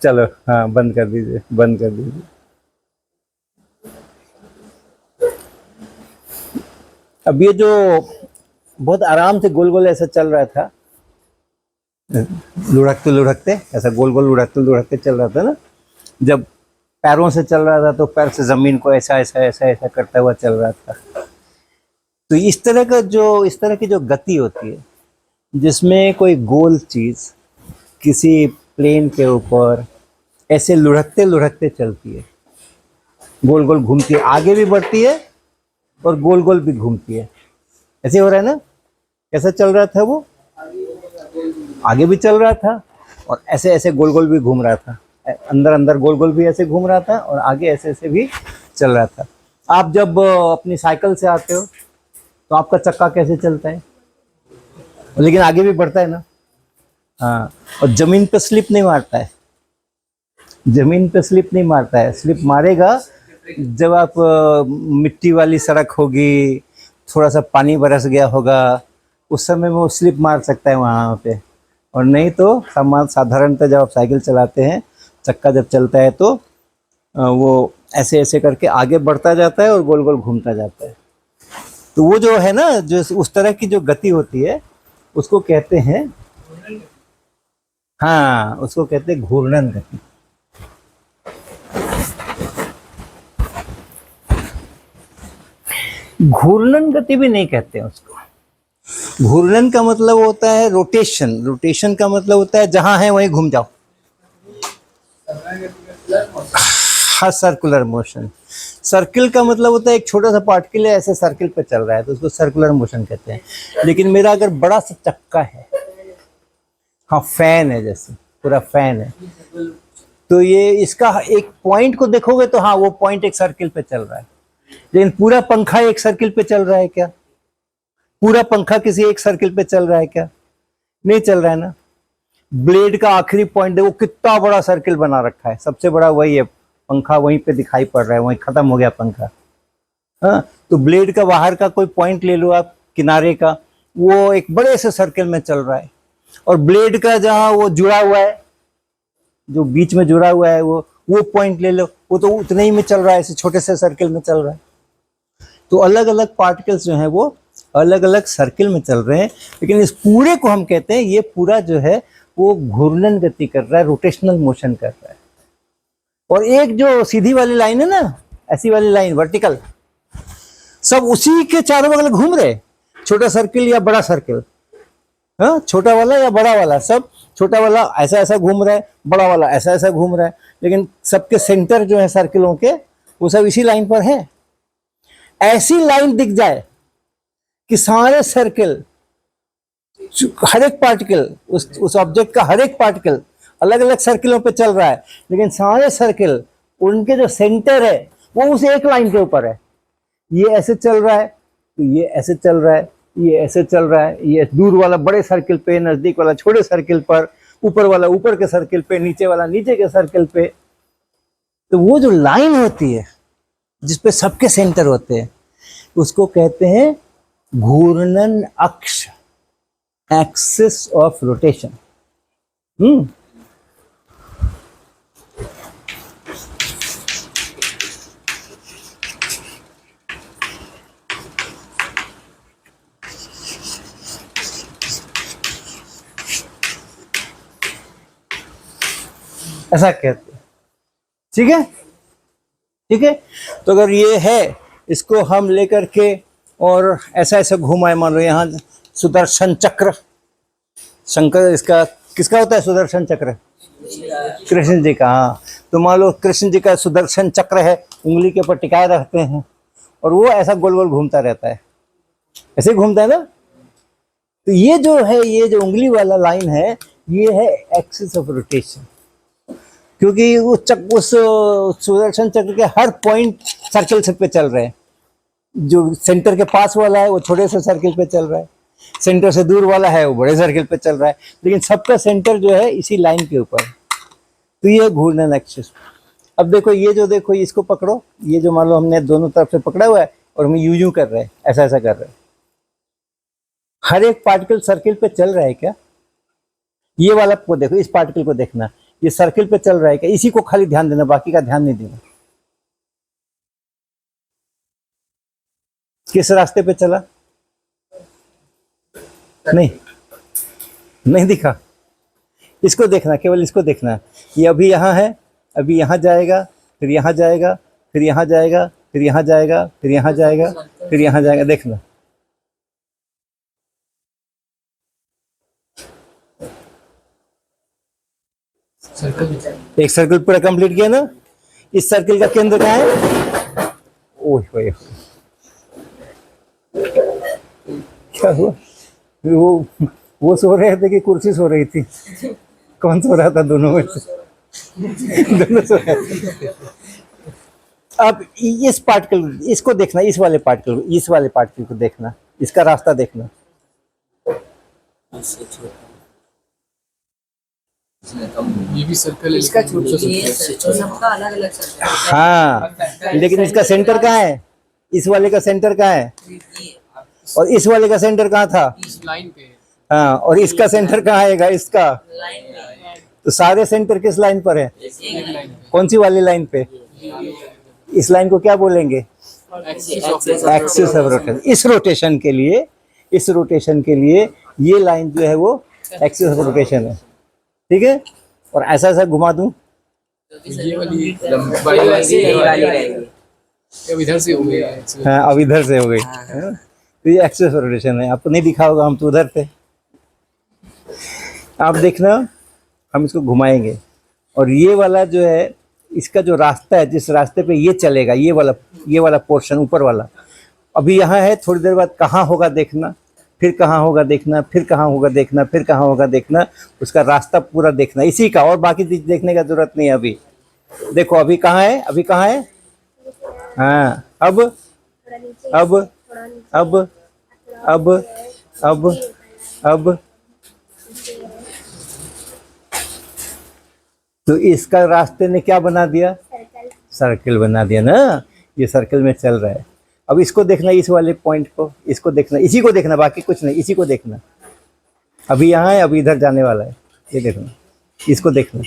चलो हाँ, बंद कर दीजिए, बंद कर दीजिए। अब ये जो बहुत आराम से गोल गोल ऐसा चल रहा था, लुढ़कते लुढ़कते, ऐसा गोल गोल लुढ़कते लुढ़कते चल रहा था ना, जब पैरों से चल रहा था तो पैर से जमीन को ऐसा ऐसा ऐसा ऐसा करता हुआ चल रहा था। तो इस तरह की जो गति होती है, जिसमें कोई गोल चीज किसी प्लेन के ऊपर ऐसे लुढ़कते लुढ़कते चलती है, गोल गोल घूमती है, आगे भी बढ़ती है और गोल गोल भी घूमती है। ऐसे हो रहा है ना, कैसा चल रहा था वो, आगे भी चल रहा था और ऐसे ऐसे गोल गोल भी घूम रहा था, अंदर अंदर गोल गोल भी ऐसे घूम रहा था और आगे ऐसे ऐसे भी चल रहा था। आप जब अपनी साइकिल से आते हो तो आपका चक्का कैसे चलता है, लेकिन आगे भी बढ़ता है ना। हाँ, और जमीन पे स्लिप नहीं मारता है, जमीन पे स्लिप नहीं मारता है। स्लिप मारेगा जब आप मिट्टी वाली सड़क होगी, थोड़ा सा पानी बरस गया होगा, उस समय में वो स्लिप मार सकता है वहाँ पे। और नहीं तो साधारणतः जब आप साइकिल चलाते हैं, चक्का जब चलता है तो वो ऐसे ऐसे करके आगे बढ़ता जाता है और गोल गोल घूमता जाता है। तो वो जो है ना, जो उस तरह की जो गति होती है उसको कहते हैं, हाँ उसको कहते हैं घूर्णन गति। घूर्णन गति भी नहीं कहते हैं उसको। घूर्णन का मतलब होता है रोटेशन, रोटेशन का मतलब होता है जहां है वहीं घूम जाओ। हाँ, सर्कुलर मोशन। सर्किल का मतलब होता है एक छोटा सा पार्टिकल है ऐसे सर्किल पे चल रहा है तो उसको सर्कुलर मोशन कहते हैं। लेकिन मेरा अगर बड़ा सा चक्का है, हाँ फैन है, जैसे पूरा फैन है, तो ये इसका एक पॉइंट को देखोगे तो हाँ वो पॉइंट एक सर्किल पे चल रहा है। लेकिन पूरा पंखा एक सर्किल पे चल रहा है क्या? पूरा पंखा किसी एक सर्किल पे चल रहा है क्या? नहीं चल रहा है ना। ब्लेड का आखिरी पॉइंट देखो कितना बड़ा सर्किल बना रखा है, सबसे बड़ा वही है, पंखा वहीं पे दिखाई पड़ रहा है, वहीं खत्म हो गया पंखा। हाँ, तो ब्लेड का बाहर का कोई पॉइंट ले लो आप किनारे का, वो एक बड़े से सर्किल में चल रहा है। और ब्लेड का जहां वो जुड़ा हुआ है, जो बीच में जुड़ा हुआ है, वो पॉइंट ले लो, वो तो उतने ही में चल रहा है, ऐसे छोटे से सर्किल में चल रहा है। तो अलग अलग पार्टिकल्स जो हैं वो अलग अलग सर्किल में चल रहे हैं, लेकिन इस पूरे को हम कहते हैं ये पूरा जो है वो घूर्णन गति कर रहा है, रोटेशनल मोशन कर रहा है। और एक जो सीधी वाली लाइन है ना, ऐसी वाली लाइन वर्टिकल, सब उसी के चारों बगल घूम रहे, छोटा सर्किल या बड़ा सर्किल, हाँ छोटा वाला या बड़ा वाला, सब छोटा वाला ऐसा ऐसा घूम रहा है, बड़ा वाला ऐसा ऐसा घूम रहा है, लेकिन सबके सेंटर जो है सर्किलों के वो सब इसी लाइन पर है। ऐसी लाइन दिख जाए कि सारे सर्किल, हर एक पार्टिकल, उस ऑब्जेक्ट का हर एक पार्टिकल अलग अलग सर्किलों पे चल रहा है, लेकिन सारे सर्किल उनके जो सेंटर है वो उस एक लाइन के ऊपर है। ये ऐसे चल रहा है तो ये ऐसे चल रहा है, ये ऐसे चल रहा है, ये दूर वाला बड़े सर्किल पे, नजदीक वाला छोटे सर्किल पर, ऊपर वाला ऊपर के सर्किल पे, नीचे वाला नीचे के सर्किल पे। तो वो जो लाइन होती है जिसपे सबके सेंटर होते हैं उसको कहते हैं घूर्णन अक्ष, एक्सिस ऑफ रोटेशन। ऐसा कहते हैं। ठीक है, ठीक है। तो अगर ये है, इसको हम लेकर के और ऐसा ऐसा घुमाए, मान लो यहाँ सुदर्शन चक्र, शंकर, इसका किसका होता है सुदर्शन चक्र? कृष्ण जी का। हाँ, तो मान लो कृष्ण जी का सुदर्शन चक्र है, उंगली के ऊपर टिकाए रखते हैं और वो ऐसा गोल गोल घूमता रहता है, ऐसे घूमता है ना। तो ये जो है, ये जो उंगली वाला लाइन है, ये है एक्सिस ऑफ रोटेशन, क्योंकि उस सुदर्शन चक्र के हर पॉइंट सर्किल से पे चल रहे हैं। जो सेंटर के पास वाला है वो छोटे से सर्किल पे चल रहा है, सेंटर से दूर वाला है वो बड़े सर्किल पे चल रहा है, लेकिन सबका सेंटर जो है इसी लाइन के ऊपर। तो ये घूर्णन एक्सिस। अब देखो, ये जो देखो, इसको पकड़ो, ये जो मान लो हमने दोनों तरफ से पकड़ा हुआ है और हम यूं कर रहे हैं, ऐसा ऐसा कर रहे हैं, हर एक पार्टिकल सर्किल पे चल रहा है क्या? ये वाला को देखो, इस पार्टिकल को देखना, ये सर्किल पे चल रहा है क्या? इसी को खाली ध्यान देना, बाकी का ध्यान नहीं देना। किस रास्ते पे चला? नहीं, नहीं दिखा। इसको देखना, केवल इसको देखना। ये अभी यहाँ है, अभी यहाँ जाएगा, फिर यहाँ जाएगा, फिर यहाँ जाएगा, फिर यहाँ जाएगा, फिर यहाँ जाएगा, फिर यहाँ जाएगा, देखना। एक सर्किल पूरा कंप्लीट किया ना। इस सर्किल का केंद्र कहाँ है? ओह, क्या हुआ? वो सो रहे थे कि कुर्सी सो रही थी? कौन सो रहा था? दोनों में से दोनों सो रहे थे। अब इस पार्टिकल, इसको देखना, इस वाले पार्टिकल को देखना, इसका रास्ता देखना। ये भी सर्कल इसका छोटा सबका अलग अलग सर्कल। हाँ, लेकिन इसका सेंटर कहाँ है? इस वाले का सेंटर कहाँ है? और इस वाले का सेंटर कहाँ था? इस लाइन पे। हाँ, और इसका सेंटर कहाँ आएगा? इसका। तो सारे सेंटर किस लाइन पर है? कौन सी वाली लाइन पे? इस लाइन को क्या बोलेंगे? Axis of rotation. इस रोटेशन के लिए ये लाइन जो है वो एक्सिस ऑफ रोटेशन है। ठीक है। और ऐसा ऐसा घुमा दूं, ये वाली लंबाई वाली अब इधर से हो गई है हाँ, अब इधर से हो गई है ना? तो ये एक्सेस रोटेशन है, आपको नहीं दिखा होगा, हम तो उधर थे। आप देखना, हम इसको घुमाएंगे और ये वाला जो है, इसका जो रास्ता है, जिस रास्ते पे ये चलेगा, ये वाला पोर्शन ऊपर वाला, अभी यहाँ है, थोड़ी देर बाद कहाँ होगा देखना, फिर कहाँ होगा देखना, फिर कहाँ होगा देखना, फिर कहाँ होगा देखना, उसका रास्ता पूरा देखना इसी का, और बाकी चीज देखने का जरूरत नहीं है। अभी देखो अभी कहाँ है, अभी कहाँ है, हाँ, अब अब अब अब अब अब तो इसका रास्ते ने क्या बना दिया, सर्कल बना दिया ना, ये सर्कल में चल रहा है। अब इसको देखना, इस वाले पॉइंट को, इसको देखना, इसी को देखना, बाकी कुछ नहीं, इसी को देखना। अभी यहाँ है, अभी इधर जाने वाला है, ये देखना, इसको देखना।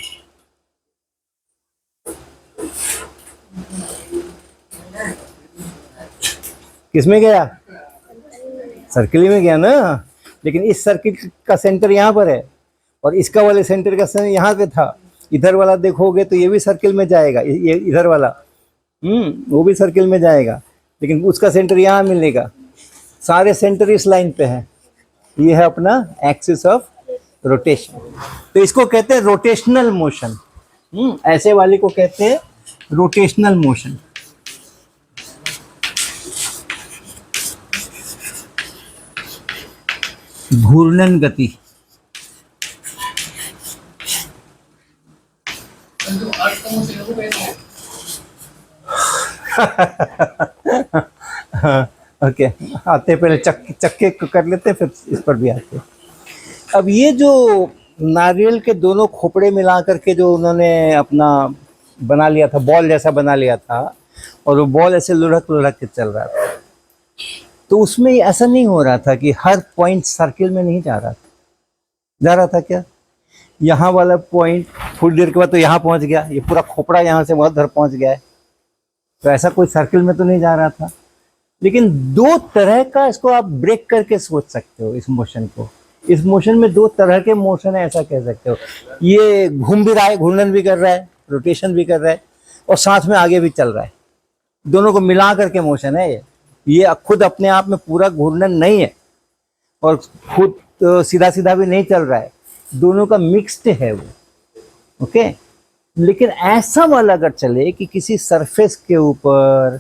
किसमें गया, सर्किल में गया ना, लेकिन इस सर्किल का सेंटर यहाँ पर है और इसका वाले सेंटर का सेंटर यहाँ पे था। इधर वाला देखोगे तो ये भी सर्किल में जाएगा, ये इधर वाला वो भी सर्किल में जाएगा, लेकिन उसका सेंटर यहाँ मिलेगा। सारे सेंटर इस लाइन पे है। ये है अपना एक्सिस ऑफ रोटेशन, तो इसको कहते हैं रोटेशनल मोशन। ऐसे वाले को कहते हैं रोटेशनल मोशन। घूर्णन गति, तो अर्थ का मुझे लोगों कहते हैं ओके, आते पहले चक्के को कर लेते, फिर इस पर भी आते। अब ये जो नारियल के दोनों खोपड़े मिला करके जो उन्होंने अपना बना लिया था, बॉल जैसा बना लिया था, और वो बॉल ऐसे लुढ़क लुढ़क के चल रहा था, तो उसमें ऐसा नहीं हो रहा था कि हर पॉइंट सर्किल में नहीं जा रहा था। जा रहा था क्या, यहाँ वाला पॉइंट थोड़ी देर के बाद तो यहाँ पहुँच गया, ये पूरा खोपड़ा यहाँ से बहुत उधर पहुँच गया है, तो ऐसा कोई सर्किल में तो नहीं जा रहा था। लेकिन दो तरह का इसको आप ब्रेक करके सोच सकते हो इस मोशन को। इस मोशन में दो तरह के मोशन है, ऐसा कह सकते हो। ये घूम भी रहा है, घूर्णन भी कर रहा है, रोटेशन भी कर रहा है, और साथ में आगे भी चल रहा है। दोनों को मिला करके मोशन है ये खुद अपने आप में पूरा घूर्णन नहीं है और खुद तो सीधा सीधा भी नहीं चल रहा है, दोनों का मिक्स्ड है वो। ओके, लेकिन ऐसा वाला अगर चले कि किसी सरफेस के ऊपर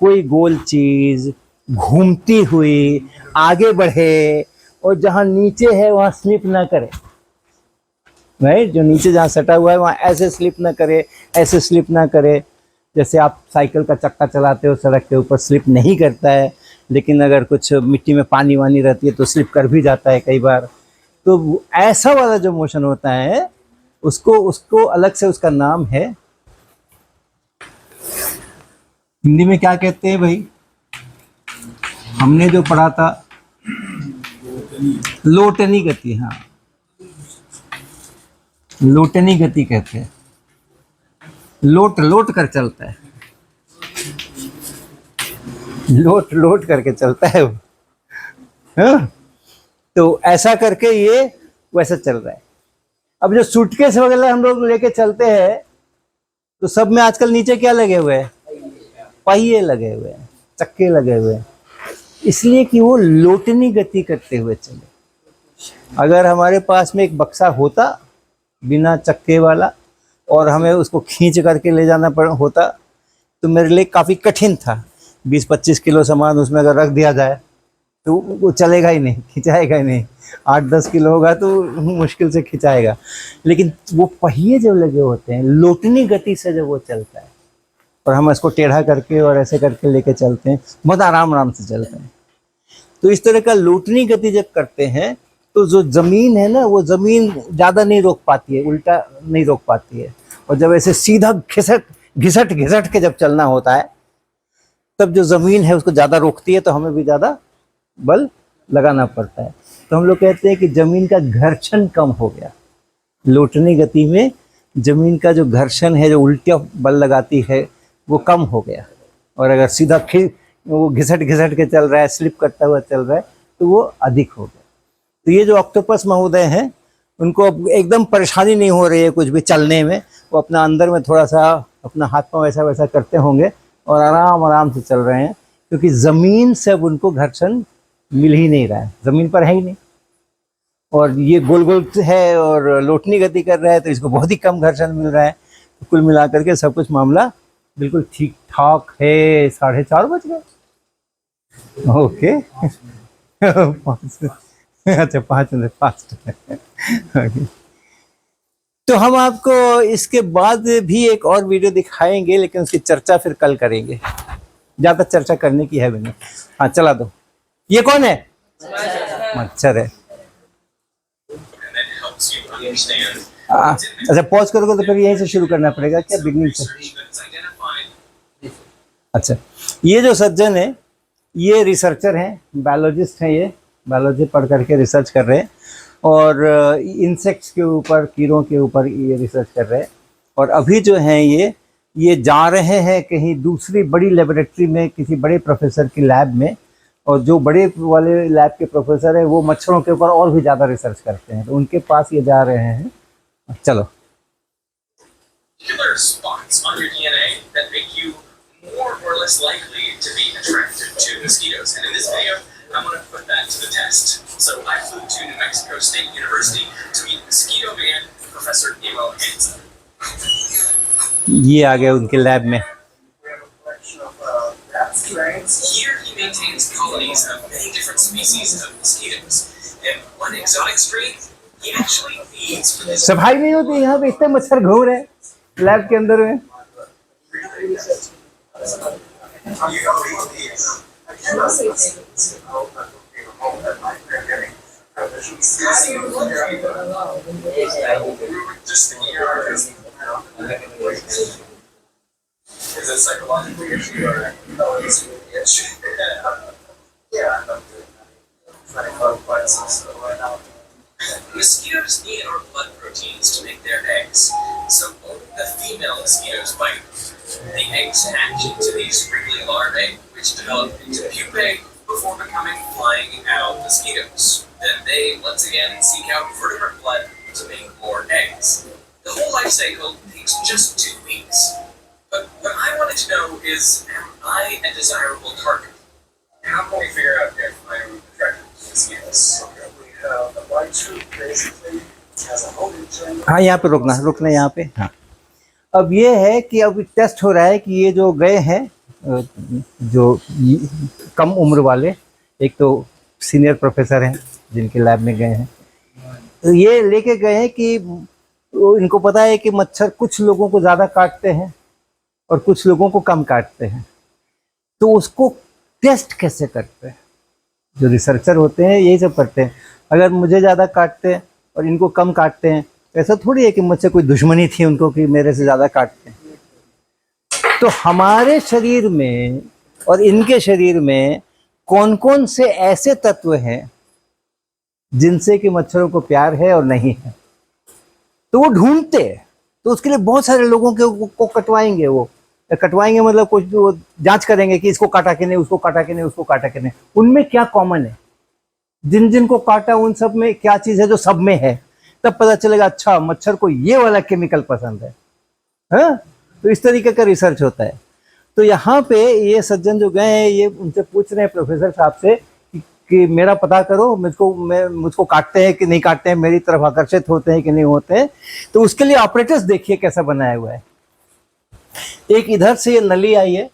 कोई गोल चीज घूमती हुई आगे बढ़े और जहां नीचे है वहां स्लिप ना करे, राइट, जो नीचे जहां सटा हुआ है वहां ऐसे स्लिप ना करे, ऐसे स्लिप ना करे। जैसे आप साइकिल का चक्का चलाते हो सड़क के ऊपर, स्लिप नहीं करता है, लेकिन अगर कुछ मिट्टी में पानी वानी रहती है तो स्लिप कर भी जाता है कई बार। तो ऐसा वाला जो मोशन होता है उसको अलग से उसका नाम है, हिंदी में क्या कहते हैं भाई, हमने जो पढ़ा था लोटनी गति। हाँ, लोटनी गति कहते हैं, लोट कर चलता है, लोट करके चलता है वो। हाँ? तो ऐसा करके ये वैसा चल रहा है। अब जो सूटकेस वगैरह हम लोग लेके चलते हैं तो सब में आजकल नीचे क्या लगे हुए हैं, पहिए लगे हुए हैं, चक्के लगे हुए हैं, इसलिए कि वो लोटनी गति करते हुए चले। अगर हमारे पास में एक बक्सा होता बिना चक्के वाला और हमें उसको खींच करके ले जाना होता तो मेरे लिए काफ़ी कठिन था। 20-25 किलो सामान उसमें अगर रख दिया जाए तो वो चलेगा ही नहीं, खिंचाएगा ही नहीं। 8-10 किलो होगा तो मुश्किल से खिंचाएगा। लेकिन वो पहिए जो लगे होते हैं लोटनी गति से जब वो चलता है और हम इसको टेढ़ा करके और ऐसे करके लेके चलते हैं, बहुत आराम से चलते हैं। तो इस तरह का लोटनी गति जब करते हैं तो जो ज़मीन है ना, वो ज़मीन ज़्यादा नहीं रोक पाती है, उल्टा नहीं रोक पाती है। और जब ऐसे सीधा घिसट के जब चलना होता है तब जो ज़मीन है उसको ज़्यादा रोकती है, तो हमें भी ज़्यादा बल लगाना पड़ता है। तो हम लोग कहते हैं कि ज़मीन का घर्षण कम हो गया। लोटनी गति में ज़मीन का जो घर्षण है, जो उल्टा बल लगाती है, वो कम हो गया। और अगर सीधा वो घिसट के चल रहा है, स्लिप करता हुआ चल रहा है, तो वो अधिक हो गया। तो ये जो ऑक्टोपस महोदय हैं उनको अब एकदम परेशानी नहीं हो रही है कुछ भी चलने में। वो अपना अंदर में थोड़ा सा अपना हाथ पाँव ऐसा वैसा करते होंगे और आराम आराम से चल रहे हैं, क्योंकि ज़मीन से अब उनको घर्षण मिल ही नहीं रहा है, ज़मीन पर है ही नहीं। और ये गोल गोल है और लोटनी गति कर रहा है, तो इसको बहुत ही कम घर्षण मिल रहा है। तो कुल मिलाकर के सब कुछ मामला बिल्कुल ठीक ठाक है। 4:30 बज गए। ओके अच्छा 5 मिनट फास्ट। तो हम आपको इसके बाद भी एक और वीडियो दिखाएंगे, लेकिन उसकी चर्चा फिर कल करेंगे, ज़्यादा चर्चा करने की है भी नहीं। हाँ चला दो। ये कौन है? मच्छर है। अच्छा पॉज करोगे तो फिर यहीं से शुरू करना पड़ेगा क्या, बिगनिंग से? अच्छा, ये जो सज्जन है ये रिसर्चर हैं, बायोलॉजिस्ट हैं, ये बायोलॉजी पढ़ करके रिसर्च कर रहे हैं और इंसेक्ट्स के ऊपर, कीड़ों के ऊपर ये रिसर्च कर रहे हैं। और अभी जो हैं ये जा रहे हैं कहीं दूसरी बड़ी लेबोरेटरी में, किसी बड़े प्रोफेसर की लैब में। और जो बड़े वाले लैब के प्रोफेसर हैं वो मच्छरों के ऊपर और भी ज़्यादा रिसर्च करते हैं, तो उनके पास ये जा रहे हैं। चलो। Particular spots on your DNA that make you more or less likely to be attracted to mosquitoes. And in this video, I'm going to put that to the test. So I flew to New Mexico State University to meet mosquito man, Professor Emo Hansen. ये आ गए उनके लैब में। Here he maintains colonies of many different species of mosquitoes. And one exotic strain, he actually feeds for this. सफाई नहीं होती यहाँ पे, इतने मच्छर घूम रहे हैं लैब के अंदर में। Is it psychologically issue or issue? Mosquitoes need our blood proteins to make their eggs, so only the female mosquitoes bite. The eggs hatch into these wriggly larvae, which develop into pupae before becoming flying adult mosquitoes. Then they once again seek out vertebrate blood to make more eggs. The whole life cycle takes just 2 weeks. But what I wanted to know is, am I a desirable target? How can we figure out if I'm attracted to mosquitoes? The white suit basically has a holding chamber. हाँ यहाँ पे रुकना यहाँ पे। हाँ अब ये है कि अब टेस्ट हो रहा है कि ये जो गए हैं, जो कम उम्र वाले, एक तो सीनियर प्रोफेसर हैं जिनके लैब में गए हैं, तो ये लेके गए हैं कि इनको पता है कि मच्छर कुछ लोगों को ज़्यादा काटते हैं और कुछ लोगों को कम काटते हैं, तो उसको टेस्ट कैसे करते हैं? जो रिसर्चर होते हैं यही सब करते हैं। अगर मुझे ज़्यादा काटते हैं और इनको कम काटते हैं, तो ऐसा थोड़ी है कि मुझसे कोई दुश्मनी थी उनको कि मेरे से ज़्यादा काटते हैं। तो हमारे शरीर में और इनके शरीर में कौन कौन से ऐसे तत्व हैं जिनसे कि मच्छरों को प्यार है और नहीं है, तो वो ढूंढते हैं। तो उसके लिए बहुत सारे लोगों को कटवाएंगे, वो कटवाएंगे मतलब कुछ वो जांच करेंगे कि इसको काटा कि नहीं, उसको काटा कि नहीं, उसको काटा कि नहीं, उनमें क्या कॉमन है, जिन जिन को काटा उन सब में क्या चीज़ है जो सब में है। तब पता चलेगा अच्छा मच्छर को ये वाला केमिकल पसंद है। हाँ, तो इस तरीके का रिसर्च होता है। तो यहाँ पे ये सज्जन जो गए हैं, ये उनसे पूछ रहे हैं प्रोफेसर साहब से कि मेरा पता करो, मुझको काटते हैं कि नहीं काटते हैं, मेरी तरफ आकर्षित होते हैं कि नहीं होते हैं। तो उसके लिए ऑपरेटर्स देखिए कैसा बनाया हुआ है। एक इधर से ये नली आई है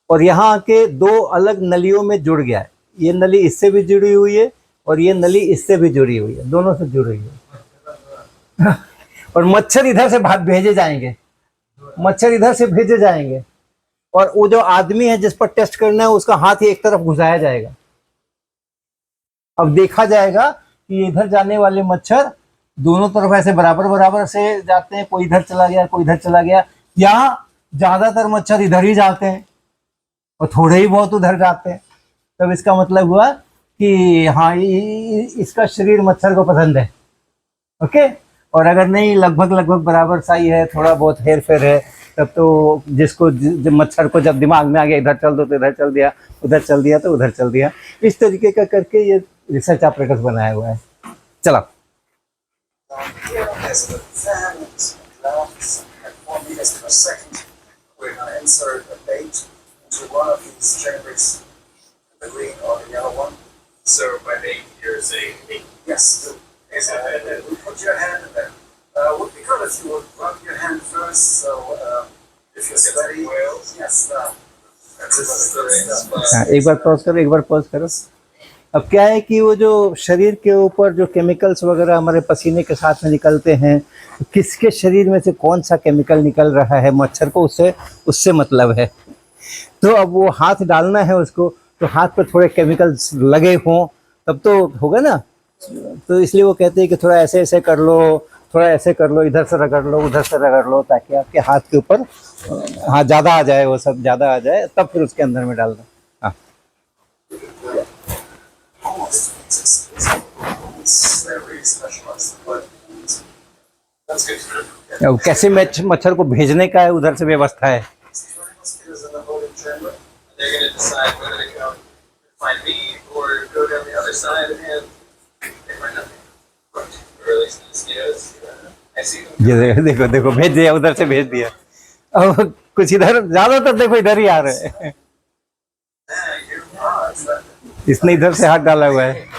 और यहाँ आके 2 अलग नलियों में जुड़ गया है। ये नली इससे भी जुड़ी हुई है और ये नली इससे भी जुड़ी हुई है, दोनों से जुड़ी हुई है। और मच्छर इधर से भेजे जाएंगे, मच्छर इधर से भेजे जाएंगे और वो जो आदमी है जिस पर टेस्ट करना है उसका हाथ ही एक तरफ घुसाया जाएगा। अब देखा जाएगा कि इधर जाने वाले मच्छर दोनों तरफ ऐसे बराबर बराबर से जाते हैं, कोई इधर चला गया कोई इधर चला गया, या ज्यादातर मच्छर इधर ही जाते हैं और थोड़े ही बहुत उधर जाते हैं। तब इसका मतलब हुआ कि हाँ इसका शरीर मच्छर को पसंद है। ओके, और अगर नहीं लगभग बराबर सा ही है, थोड़ा बहुत हेर फेर है, तब तो जिसको मच्छर को जब दिमाग में आ गया इधर चल दो तो इधर चल दिया, उधर चल दिया तो उधर चल दिया। इस तरीके का करके ये रिसर्च ऑपरेटर्स बनाया हुआ है। चलो we're going to insert a bait into one of these chambers, the green or the yellow one. So by bait, you're saying bait. Yes. And we put your hand in there. Would be good if you would rub your hand first, so if you're steady. Yes. हाँ, एक बार पॉज करो, एक बार पॉज करो। अब क्या है कि वो जो शरीर के ऊपर जो केमिकल्स वगैरह हमारे पसीने के साथ में निकलते हैं, किसके शरीर में से कौन सा केमिकल निकल रहा है मच्छर को, उससे मतलब है। तो अब वो हाथ डालना है उसको, तो हाथ पर थोड़े केमिकल्स लगे हों तब तो होगा ना। तो इसलिए वो कहते हैं कि थोड़ा ऐसे ऐसे कर लो, थोड़ा ऐसे कर लो, इधर से रगड़ लो, उधर से रगड़ लो, ताकि आपके हाथ के ऊपर हाँ ज़्यादा आ जाए, वो सब ज़्यादा आ जाए, तब फिर उसके अंदर में डाल दो। हाँ, That's good to know. अब कैसे मच्छर को भेजने का है, उधर से व्यवस्था है। They're going to decide whether to come find me or go down the other side and they find nothing. Or release the mosquitoes. I see them. ये देखो देखो भेज दिया, उधर से भेज दिया। अब कुछ इधर, ज्यादातर देखो इधर ही आ रहे हैं। इसने इधर से हाथ डाला हुआ है।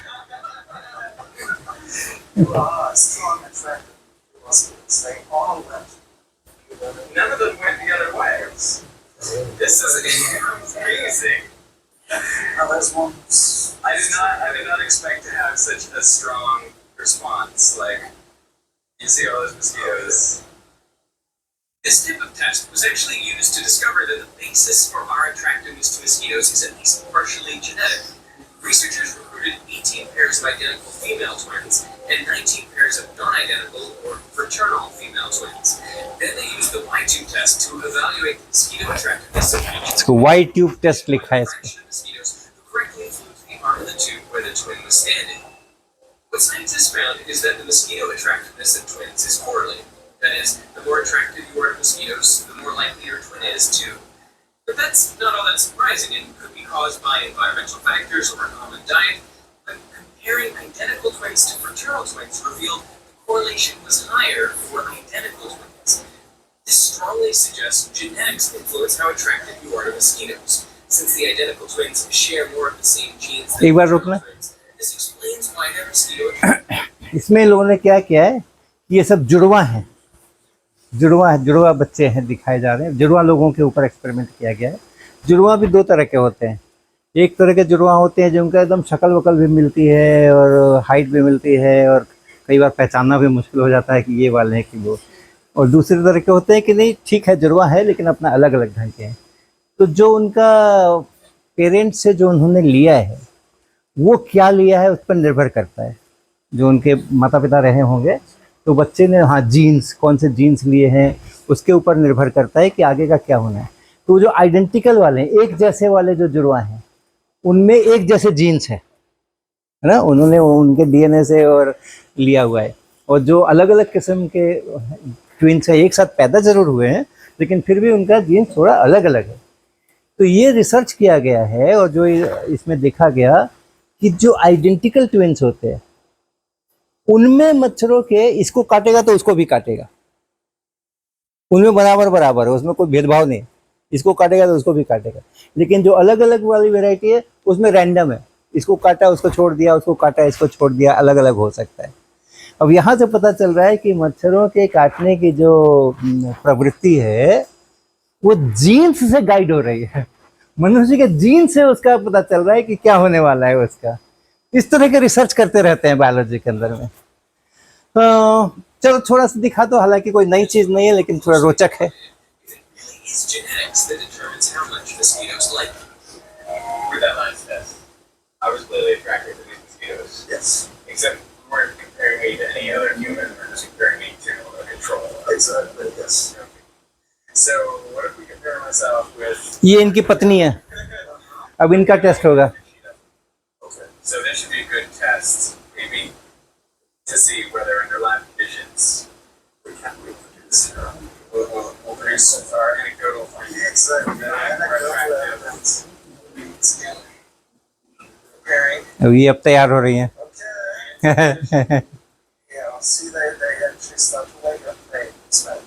None of them went the other way. This is amazing. I did not expect to have such a strong response. Like, you see all those mosquitoes. This type of test was actually used to discover that the basis for our attractiveness to mosquitoes is at least partially genetic. Researchers recruited 18 pairs of identical female twins and 19 pairs of non-identical or fraternal female twins. Then they used the Y-tube test to evaluate the mosquito attractiveness of each. इसको Y-tube टेस्ट लिखा है इसको। Mosquitoes who correctly flew to the arm of the tube where the twin was standing. What scientists found is that the mosquito attractiveness of twins is correlated. That is, the more attractive you are to mosquitoes, the more likely your twin is too. But that's not all that surprising and could be caused by environmental factors or a common diet. But comparing identical twins to fraternal twins revealed the correlation was higher for identical twins. This strongly suggests genetics influence how attractive you are to mosquitoes, since the identical twins share more of the same genes than एक बार fraternal रुकना। twins. This explains why their mosquito इसमें लोगों ने क्या किया है कि ये सब जुड़वा हैं, जुड़वा बच्चे हैं दिखाए जा रहे हैं। जुड़वा लोगों के ऊपर एक्सपेरिमेंट किया गया है। जुड़वा भी दो तरह के होते हैं। एक तरह के जुड़वा होते हैं जिनका एकदम शक्ल वकल भी मिलती है और हाइट भी मिलती है और कई बार पहचानना भी मुश्किल हो जाता है कि ये वाले हैं कि वो। और दूसरे तरह के होते हैं कि नहीं, ठीक है जुड़वा है लेकिन अपना अलग अलग ढंग के हैं। तो जो उनका पेरेंट्स से जो उन्होंने लिया है वो क्या लिया है उस पर निर्भर करता है। जो उनके माता पिता रहे होंगे तो बच्चे ने हाँ जीन्स, कौन से जीन्स लिए हैं उसके ऊपर निर्भर करता है कि आगे का क्या होना है। तो जो आइडेंटिकल वाले हैं, एक जैसे वाले जो जुड़वा हैं, उनमें एक जैसे जीन्स है ना, उन्होंने उनके डीएनए से और लिया हुआ है। और जो अलग अलग किस्म के ट्विन्स है, एक साथ पैदा जरूर हुए हैं लेकिन फिर भी उनका जीन्स थोड़ा अलग अलग है। तो ये रिसर्च किया गया है और जो इसमें देखा गया कि जो आइडेंटिकल ट्विन्स होते हैं उनमें मच्छरों के, इसको काटेगा तो उसको भी काटेगा, उनमें बराबर बराबर है, उसमें कोई भेदभाव नहीं। इसको काटेगा तो उसको भी काटेगा। लेकिन जो अलग अलग वाली वैरायटी है उसमें रैंडम है, इसको काटा उसको छोड़ दिया, उसको काटा इसको छोड़ दिया, अलग अलग हो सकता है। अब यहाँ से पता चल रहा है कि मच्छरों के काटने की जो प्रवृत्ति है वो जीन्स से गाइड हो रही है। मनुष्य के जीन्स से उसका पता चल रहा है कि क्या होने वाला है उसका। इस तरह के रिसर्च करते रहते हैं बायोलॉजी के अंदर में। चलो थोड़ा सा दिखा दो, हालांकि कोई नई चीज नहीं है लेकिन थोड़ा रोचक है। It's genetics that determines how much mosquitoes like you. For that last test, I was clearly attracted to these mosquitoes. Yes. Except we weren't comparing me to any other human, we're just comparing me to a control. Exactly. Yes. So what if we compare myself with... ये इनकी पत्नी है, अब इनका टेस्ट होगा। Okay. So this should be a good test, maybe, to see whether under lab conditions we can reproduce. We'll produce our anecdotal findings. Exactly. Comparing. अब ये अब तैयार हो रही हैं। Okay. Yeah, see, they actually start to wake up. They smell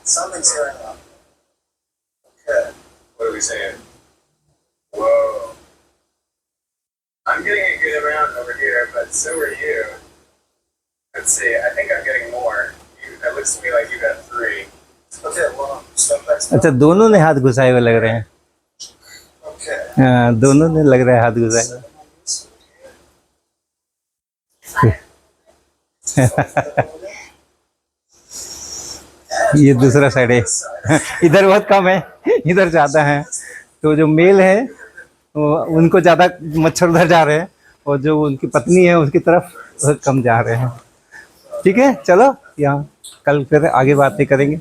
something's going on. really saying, whoa. I'm getting a good amount over here, but so are you. Let's see, I think I'm getting more. It looks to me like you got 3. Okay, well, step by step. अच्छा, दोनों ने हाथ घुसाए हुए लग रहे हैं। Okay. हाँ, दोनों ने लग रहा है हाथ घुसाए हुए। ये दूसरा साइड है। इधर बहुत कम है, इधर ज्यादा है। तो जो मेल है उनको ज्यादा मच्छर उधर जा रहे हैं, और जो उनकी पत्नी है उसकी तरफ कम जा रहे हैं। ठीक है, चलो यहाँ कल फिर आगे बातें करेंगे।